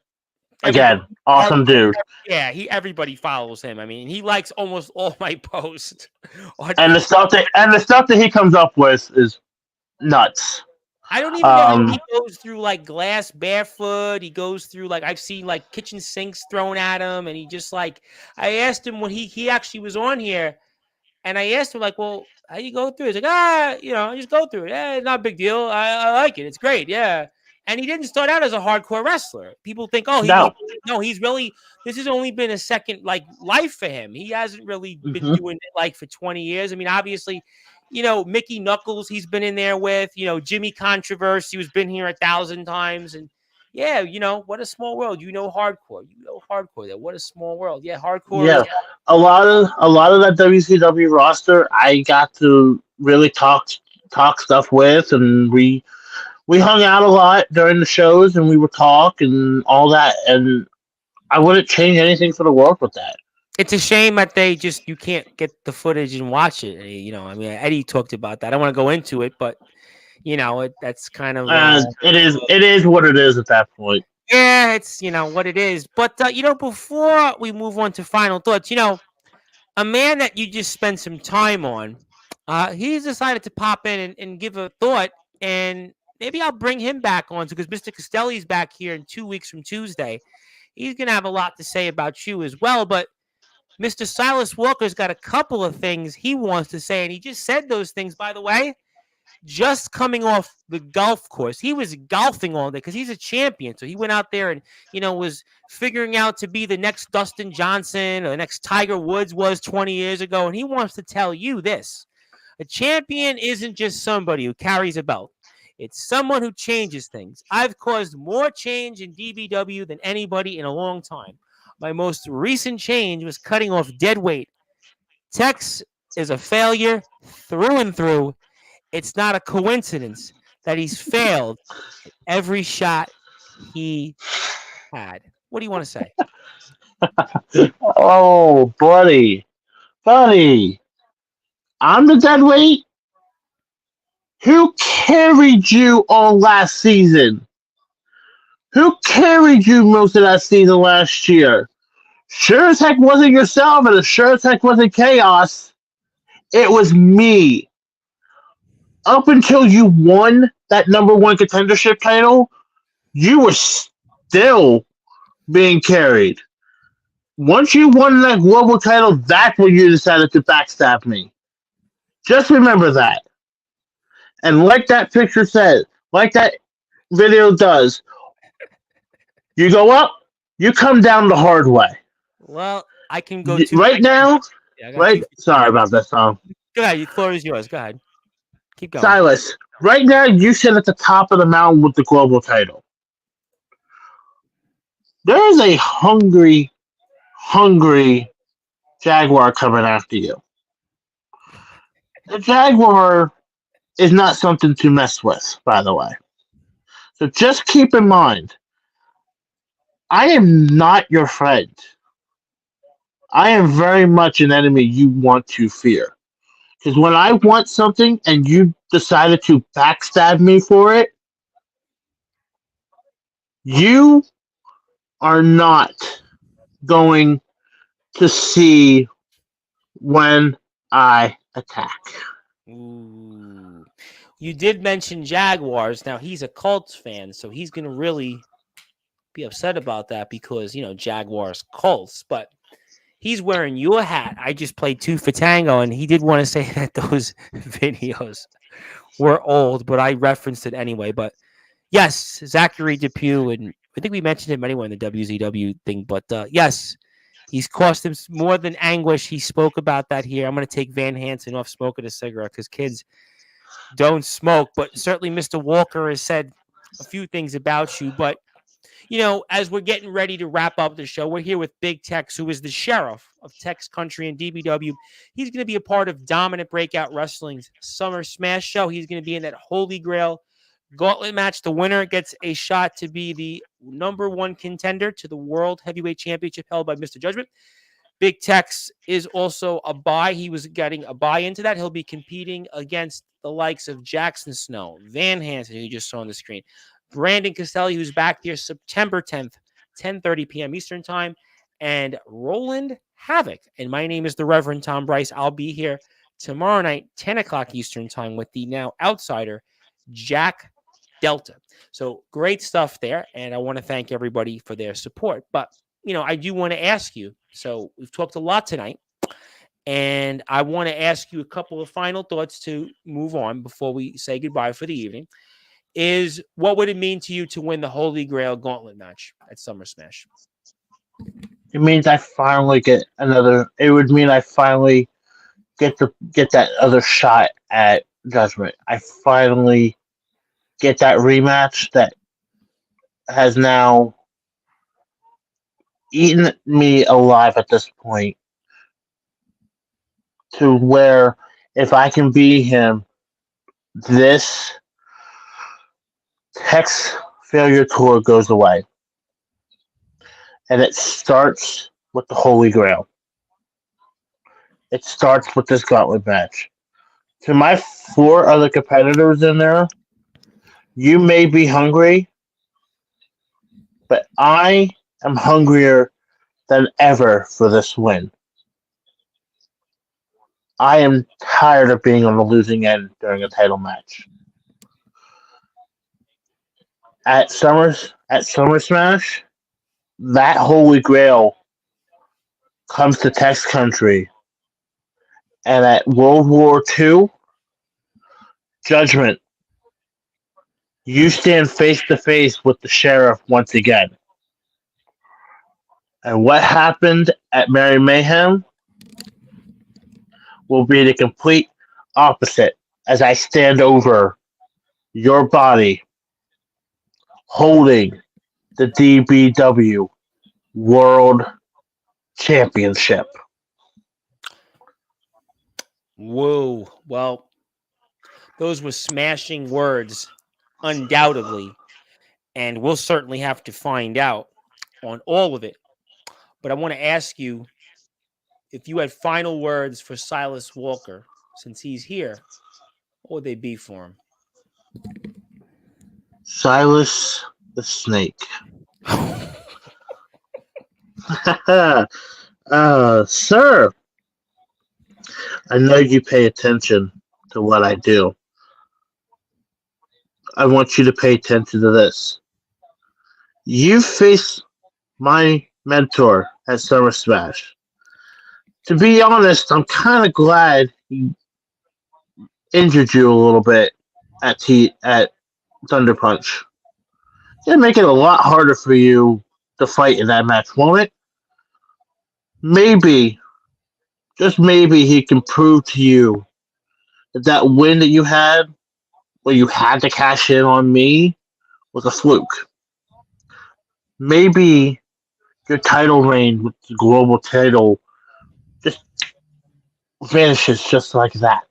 Everybody, again awesome dude, yeah. Everybody follows him. I mean, he likes almost all my posts. and the stuff that he comes up with is nuts. I don't even know how he goes through like glass barefoot. He goes through like I've seen like kitchen sinks thrown at him, and he just like I asked him when he actually was on here, and I asked him like, well, how you go through it? He's like, I just go through it. Yeah, it's not a big deal. I like it. It's great. Yeah. And he didn't start out as a hardcore wrestler. People think, oh, No, he's really, this has only been a second like life for him. He hasn't really been mm-hmm. doing it like for 20 years. I mean, obviously, Mickey Knuckles, he's been in there with, Jimmy Controversy, who's been here 1,000 times. And yeah, what a small world. Hardcore. Hardcore there. What a small world. Yeah, hardcore. Yeah, a lot of that WCW roster, I got to really talk stuff with, and we hung out a lot during the shows, and we would talk and all that, and I wouldn't change anything for the world with that. It's a shame that you can't get the footage and watch it. I mean, Eddie talked about that. I don't want to go into it, but that's kind of it is what it is at that point. Yeah, it's what it is. But before we move on to final thoughts, a man that you just spent some time on, he's decided to pop in and give a thought, and maybe I'll bring him back on because Mr. Castelli's back here in 2 weeks from Tuesday. He's gonna have a lot to say about you as well, but Mr. Silas Walker's got a couple of things he wants to say, and he just said those things, by the way, just coming off the golf course. He was golfing all day because he's a champion. So he went out there and, was figuring out to be the next Dustin Johnson or the next Tiger Woods was 20 years ago. And he wants to tell you this. A champion isn't just somebody who carries a belt. It's someone who changes things. I've caused more change in DBW than anybody in a long time. My most recent change was cutting off dead weight. Tex is a failure through and through. It's not a coincidence that he's failed every shot he had. What do you want to say? Oh, buddy. I'm the dead weight. Who carried you all last season? Who carried you most of that season last year? Sure as heck wasn't yourself, and sure as heck wasn't Chaos. It was me. Up until you won that number one contendership title, you were still being carried. Once you won that global title, that's when you decided to backstab me. Just remember that. And like that picture says, like that video does, you go up, you come down the hard way. Well, I can go right now. Yeah, right. Sorry about that song. Go ahead. The floor is yours. Go ahead. Keep going. Silas, right now you sit at the top of the mountain with the global title. There is a hungry Jaguar coming after you. The Jaguar is not something to mess with, by the way. So just keep in mind, I am not your friend. I am very much an enemy you want to fear. Because when I want something and you decided to backstab me for it, you are not going to see when I attack. Ooh. You did mention Jaguars. Now, he's a Colts fan, so he's going to really be upset about that because, Jaguars, Colts. But he's wearing your hat. I just played two for Tango, and he did want to say that those videos were old, but I referenced it anyway. But yes, Zachary Depew, and I think we mentioned him anyway in the WZW thing. But yes, he's cost him more than anguish. He spoke about that here. I'm going to take Van Hansen off smoking a cigarette because kids don't smoke. But certainly Mr. Walker has said a few things about you. But as we're getting ready to wrap up the show, we're here with Big Tex, who is the sheriff of Tex Country and DBW. He's going to be a part of Dominant Breakout Wrestling's Summer Smash show. He's going to be in that Holy Grail gauntlet match. The winner gets a shot to be the number one contender to the World Heavyweight Championship held by Mr. Judgment. Big Tex is also a buy. He was getting a buy into that. He'll be competing against the likes of Jackson Snow, Van Hansen, who you just saw on the screen, Brandon Castelli, who's back there September 10th, 10:30 p.m. Eastern Time, and Roland Havoc. And my name is the Reverend Tom Bryce. I'll be here tomorrow night, 10 o'clock Eastern Time, with the now outsider, Jack Delta. So great stuff there, and I want to thank everybody for their support. But, I do want to ask you, so we've talked a lot tonight, and I want to ask you a couple of final thoughts to move on before we say goodbye for the evening. Is what would it mean to you to win the Holy Grail gauntlet match at Summer Smash? It means I finally get another. It would mean I finally get that other shot at Judgment. I finally get that rematch that has now eaten me alive at this point. To where if I can beat him, this Tex failure tour goes away. And it starts with the Holy Grail. It starts with this gauntlet match. To my 4 other competitors in there, you may be hungry, but I am hungrier than ever for this win. I am tired of being on the losing end during a title match. At Summer Smash, that Holy Grail comes to Tex Country. And at World War II, Judgment, you stand face to face with the sheriff once again. And what happened at Merry Mayhem will be the complete opposite as I stand over your body holding the DBW World Championship. Whoa. Well, those were smashing words, undoubtedly. And we'll certainly have to find out on all of it. But I want to ask you if you had final words for Silas Walker, since he's here, what would they be for him? Silas the Snake. Sir, I know you pay attention to what I do. I want you to pay attention to this. You face my mentor at Summer Smash. To be honest, I'm kind of glad he injured you a little bit at Thunder Punch. It'll make it a lot harder for you to fight in that match, won't it? Maybe, just maybe, he can prove to you that that win that you had, where you had to cash in on me, was a fluke. Maybe your title reign with the global title just vanishes just like that.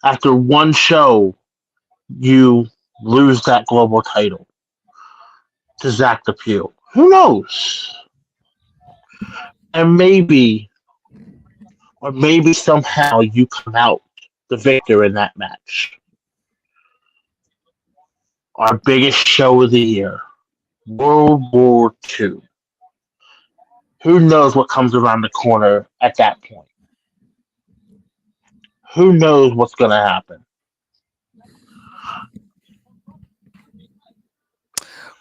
After one show, you lose that global title to Zach DePew. Who knows? And maybe, or maybe somehow you come out the victor in that match. Our biggest show of the year, World War II. Who knows what comes around the corner at that point? Who knows what's going to happen?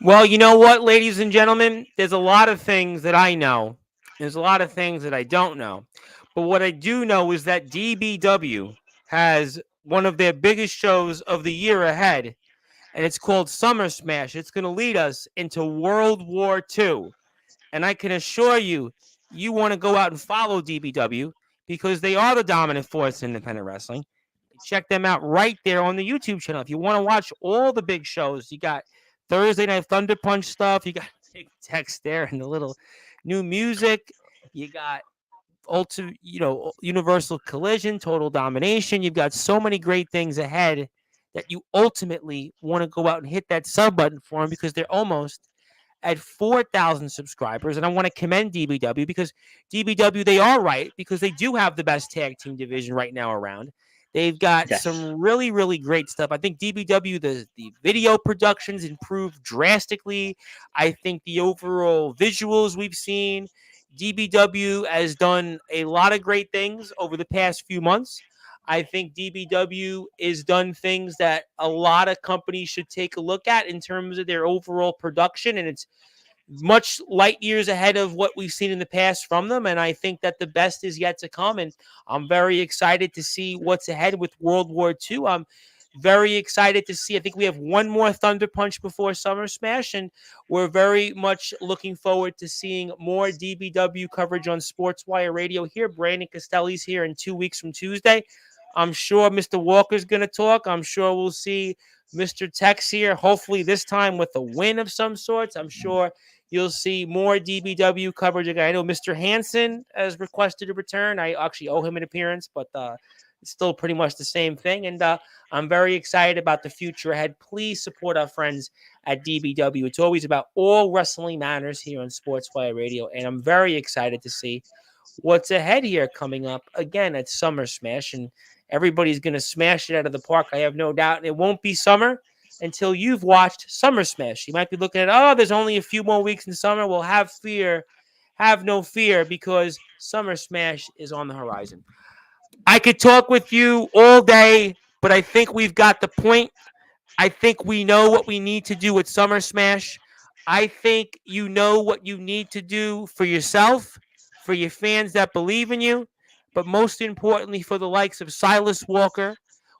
Well, you know what, ladies and gentlemen? There's a lot of things that I know. There's a lot of things that I don't know. But what I do know is that DBW has one of their biggest shows of the year ahead, and it's called Summer Smash. It's going to lead us into World War II. And I can assure you, you want to go out and follow DBW because they are the dominant force in independent wrestling. Check them out right there on the YouTube channel. If you want to watch all the big shows, you got Thursday Night Thunder Punch stuff. You got Big Text there and the little new music. You got Universal Collision, Total Domination. You've got so many great things ahead that you ultimately want to go out and hit that sub button for them because they're almost at 4,000 subscribers. And I want to commend DBW because DBW, they are right because they do have the best tag team division right now around. They've got some really, really great stuff. I think DBW, the video productions improved drastically. I think the overall visuals we've seen, DBW has done a lot of great things over the past few months. I think DBW has done things that a lot of companies should take a look at in terms of their overall production, and it's much light years ahead of what we've seen in the past from them. And I think that the best is yet to come. And I'm very excited to see what's ahead with World War II. I'm very excited to see. I think we have one more Thunder Punch before Summer Smash, and we're very much looking forward to seeing more DBW coverage on Sportswire Radio here. Brandon Costelli's here in 2 weeks from Tuesday. I'm sure Mr. Walker's going to talk. I'm sure we'll see Mr. Tex here, hopefully this time with a win of some sorts. I'm sure you'll see more DBW coverage again. I know Mr. Hansen has requested a return. I actually owe him an appearance, but it's still pretty much the same thing. And I'm very excited about the future ahead. Please support our friends at DBW. It's always about all wrestling matters here on Sportsfire Radio. And I'm very excited to see what's ahead here coming up again at Summer Smash. And everybody's going to smash it out of the park, I have no doubt. And it won't be summer until you've watched Summer Smash. You might be looking at, there's only a few more weeks in summer. Well, have no fear, because Summer Smash is on the horizon. I could talk with you all day, but I think we've got the point. I think we know what we need to do with Summer Smash. I think you know what you need to do for yourself, for your fans that believe in you, but most importantly for the likes of Silas Walker.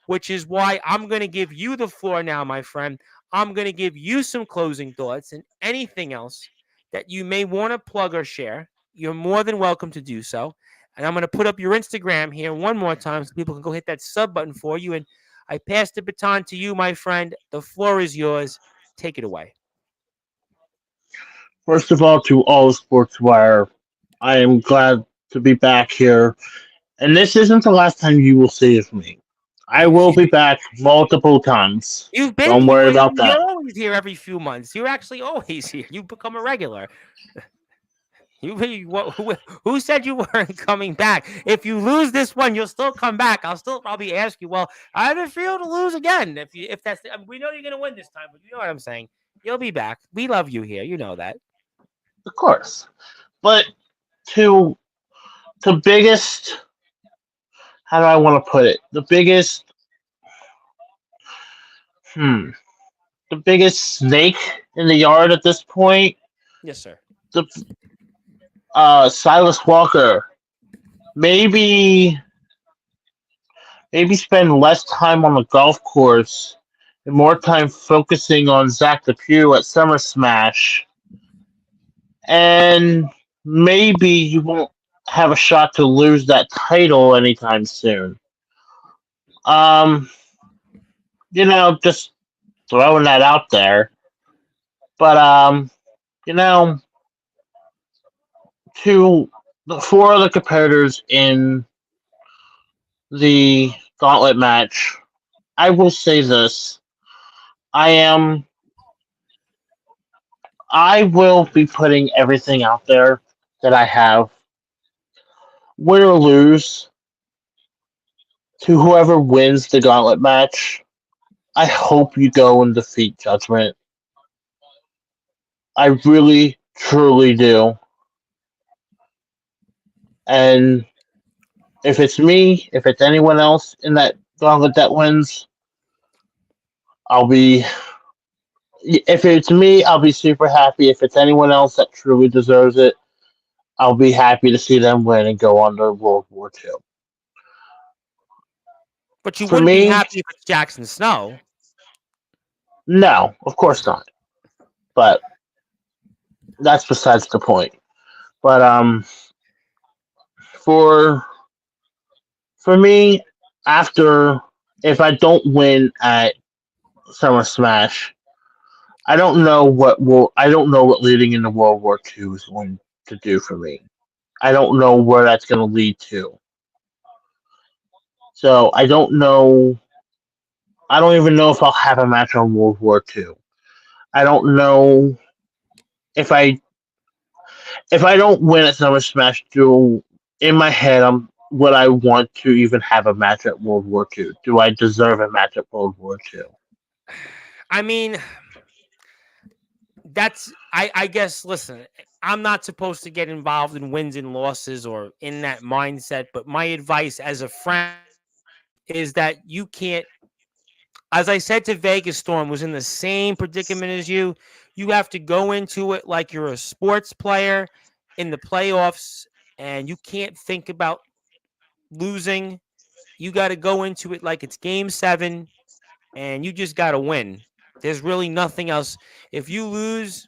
which is why I'm going to give you the floor now, my friend. I'm going to give you some closing thoughts and anything else that you may want to plug or share. You're more than welcome to do so. And I'm going to put up your Instagram here one more time so people can go hit that sub button for you. And I pass the baton to you, my friend. The floor is yours. Take it away. First of all, to all of Sportswire, I am glad to be back here. And this isn't the last time you will see of me. I will be back multiple times. You've been Don't worry about you're that. always here every few months. You're actually always here. You've become a regular. Who said you weren't coming back? If you lose this one, you'll still come back. I'll still probably ask you. Well, how did it feel to lose again? If that's we know you're gonna win this time, but you know what I'm saying. You'll be back. We love you here. You know that. Of course. But to the biggest, how do I want to put it? Hmm, the biggest snake in the yard at this point, Yes, sir. the Silas Walker. Maybe spend less time on the golf course and more time focusing on Zach DePew at Summer Smash, and maybe you won't have a shot to lose that title anytime soon. Um, just throwing that out there. But you know, to the four other competitors in the gauntlet match, I will say this: I am, I will be putting everything out there that I have, win or lose, to whoever wins the gauntlet match. I hope you go and defeat Judgment. I really, truly do. And if it's me, if it's anyone else in that gauntlet that wins, I'll be. If it's me, I'll be super happy. If it's anyone else that truly deserves it, I'll be happy to see them win and go on to World War II. But you For wouldn't be me, happy if it's Jackson Snow. no, of course not. But that's besides the point. But for me, after if I don't win at Summer Smash, I don't know what leading into World War II is going to do for me. I don't know where that's going to lead to. So I don't know. I don't even know if I'll have a match on World War II. I don't know if I don't win at Summer Smash. Do in my head, would I want to even have a match at World War II? Do I deserve a match at World War II? I mean, I guess listen, I'm not supposed to get involved in wins and losses or in that mindset, but my advice as a friend is that you can't, as I said to Vegas Storm, was in the same predicament as you. You have to go into it like you're a sports player in the playoffs, and you can't think about losing. You got to go into it like it's game 7, and you just got to win. There's really nothing else. If you lose,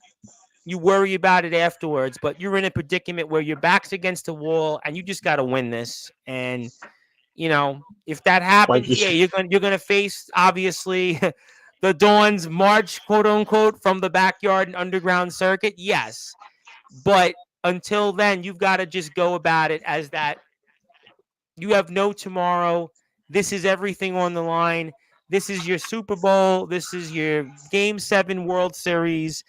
you worry about it afterwards, but you're in a predicament where your back's against the wall and you just got to win this. And if that Like happens, you, yeah, you're gonna face obviously the Dawn's march, quote unquote, from the backyard and underground circuit. Yes, but until then, you've got to just go about it as that you have no tomorrow. This is everything on the line. This is your Super Bowl. This is your Game 7 World Series,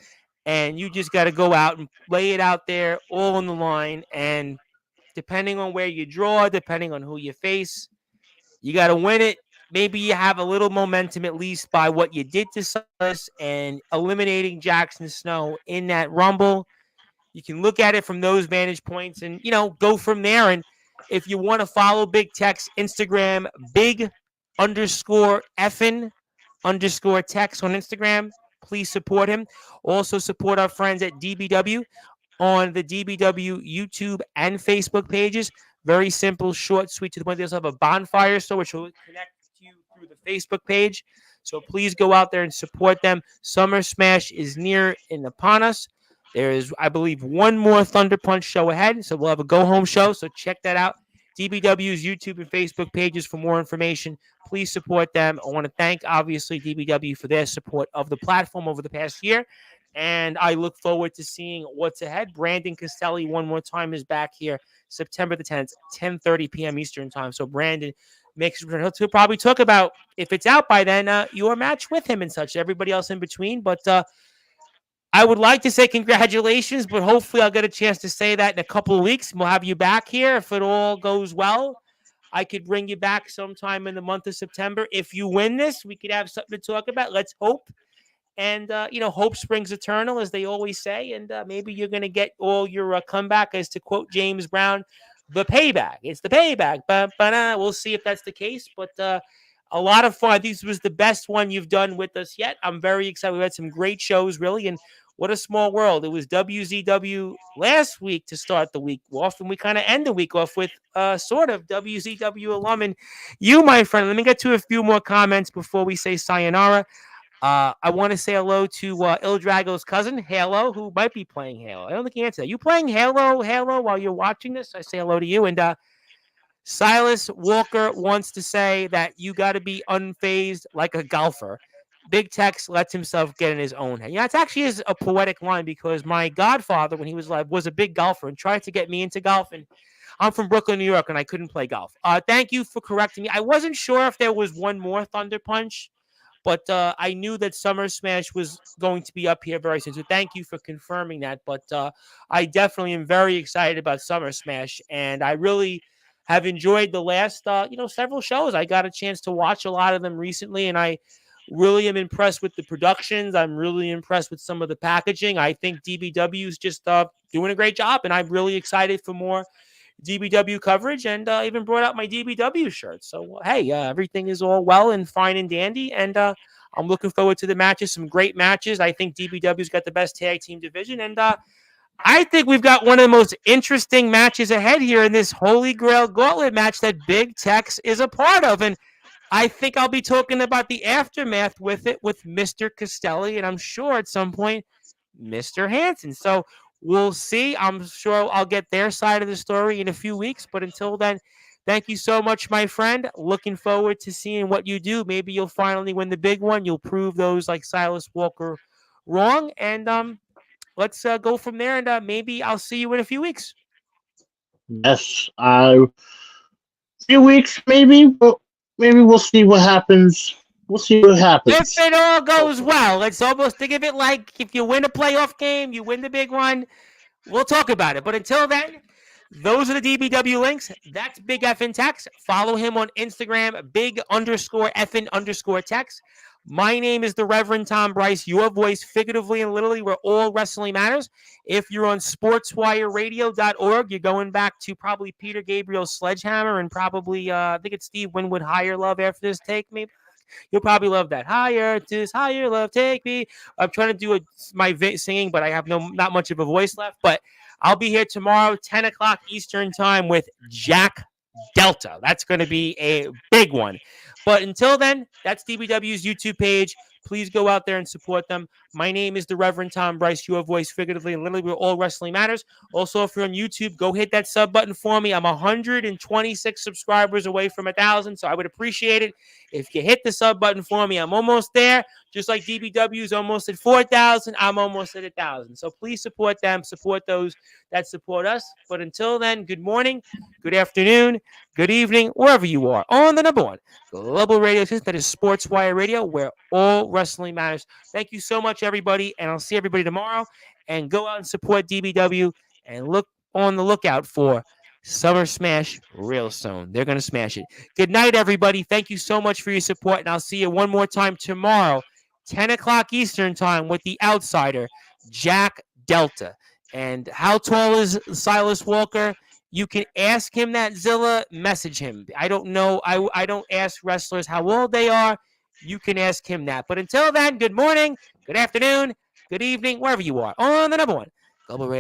and you just got to go out and lay it out there, all on the line. And depending on where you draw, depending on who you face, you got to win it. Maybe you have a little momentum at least by what you did to Silas and eliminating Jackson Snow in that Rumble. You can look at it from those vantage points and, go from there. And if you want to follow Big Tech's Instagram, big_effin_text on Instagram, please support him. Also support our friends at DBW on the DBW YouTube and Facebook pages. Very simple, short, sweet, to the point. They also have a bonfire store, which will connect to you through the Facebook page. So please go out there and support them. Summer Smash is near and upon us. There is, I believe, one more Thunder Punch show ahead. So we'll have a go-home show. So check that out. DBW's YouTube and Facebook pages for more information. Please support them. I want to thank, obviously, DBW for their support of the platform over the past year. And I look forward to seeing what's ahead. Brandon Castelli, one more time, is back here September the 10th, 10:30 p.m. Eastern time. So Brandon makes he'll probably talk about, if it's out by then, your match with him and such. Everybody else in between. But I would like to say congratulations, but hopefully I'll get a chance to say that in a couple of weeks. We'll have you back here if it all goes well. I could bring you back sometime in the month of September. If you win this, we could have something to talk about. Let's hope. And, hope springs eternal, as they always say. And maybe you're going to get all your comeback, as to quote James Brown, the payback. It's the payback. But we'll see if that's the case. But a lot of fun. This was the best one you've done with us yet. I'm very excited. We had some great shows, really. And what a small world. It was WZW last week to start the week off, and we kind of end the week off with sort of WZW alum. And you, my friend, let me get to a few more comments before we say sayonara. I want to say hello to Il Drago's cousin, Halo, who might be playing Halo. I don't think he answered that. You playing Halo, while you're watching this? I say hello to you. And Silas Walker wants to say that you got to be unfazed like a golfer. Big Tex lets himself get in his own head. Yeah, it actually is a poetic line, because my godfather, when he was alive, was a big golfer and tried to get me into golf. And I'm from Brooklyn, New York, and I couldn't play golf. Thank you for correcting me. I wasn't sure if there was one more Thunder Punch, but I knew that Summer Smash was going to be up here very soon. So thank you for confirming that. But I definitely am very excited about Summer Smash. And I really have enjoyed the last, several shows. I got a chance to watch a lot of them recently, and I really am impressed with the productions. I'm really impressed with some of the packaging. I think DBW is just doing a great job, and I'm really excited for more DBW coverage, and even brought out my DBW shirt. So, hey, everything is all well and fine and dandy, and I'm looking forward to the matches, some great matches. I think DBW's got the best tag team division, and I think we've got one of the most interesting matches ahead here in this Holy Grail Gauntlet match that Big Tex is a part of, and I think I'll be talking about the aftermath with it with Mr. Castelli, and I'm sure at some point Mr. Hansen. So we'll see. I'm sure I'll get their side of the story in a few weeks. But until then, thank you so much, my friend. Looking forward to seeing what you do. Maybe you'll finally win the big one. You'll prove those like Silas Walker wrong. And let's go from there. And maybe I'll see you in a few weeks. Yes, a few weeks maybe. But maybe we'll see what happens. We'll see what happens. If it all goes well, it's almost, think of it like if you win a playoff game, you win the big one, we'll talk about it. But until then, those are the DBW links. That's Big Effin' Tex. Follow him on Instagram, big_effin_tex. My name is the Reverend Tom Bryce, your voice figuratively and literally where all wrestling matters. If you're on sportswireradio.org, you're going back to probably Peter Gabriel's Sledgehammer and probably, I think it's Steve Winwood, Higher Love after this. Take me. You'll probably love that. Higher, this higher love, take me. I'm trying to do my singing, but I have not much of a voice left. But I'll be here tomorrow, 10 o'clock Eastern time with Jack Delta. That's going to be a big one. But until then, that's DBW's YouTube page. Please go out there and support them. My name is the Reverend Tom Bryce, your voice figuratively and literally where all wrestling matters. Also, if you're on YouTube, go hit that sub button for me. I'm 126 subscribers away from 1,000, so I would appreciate it if you hit the sub button for me. I'm almost there. Just like DBW is almost at 4,000, I'm almost at 1,000. So please support them, support those that support us. But until then, good morning, good afternoon, good evening, wherever you are, on the number one global radio station that is Sportswire Radio, where all wrestling matters. Thank you so much, everybody, and I'll see everybody tomorrow. And go out and support DBW and look on the lookout for Summer Smash real soon. They're going to smash it. Good night, everybody. Thank you so much for your support, and I'll see you one more time tomorrow, 10 o'clock Eastern time with the outsider, Jack Delta. And how tall is Silas Walker? You can ask him that, Zilla. Message him. I don't know. I don't ask wrestlers how old they are. You can ask him that. But until then, good morning, good afternoon, good evening, wherever you are, on the number one global radio.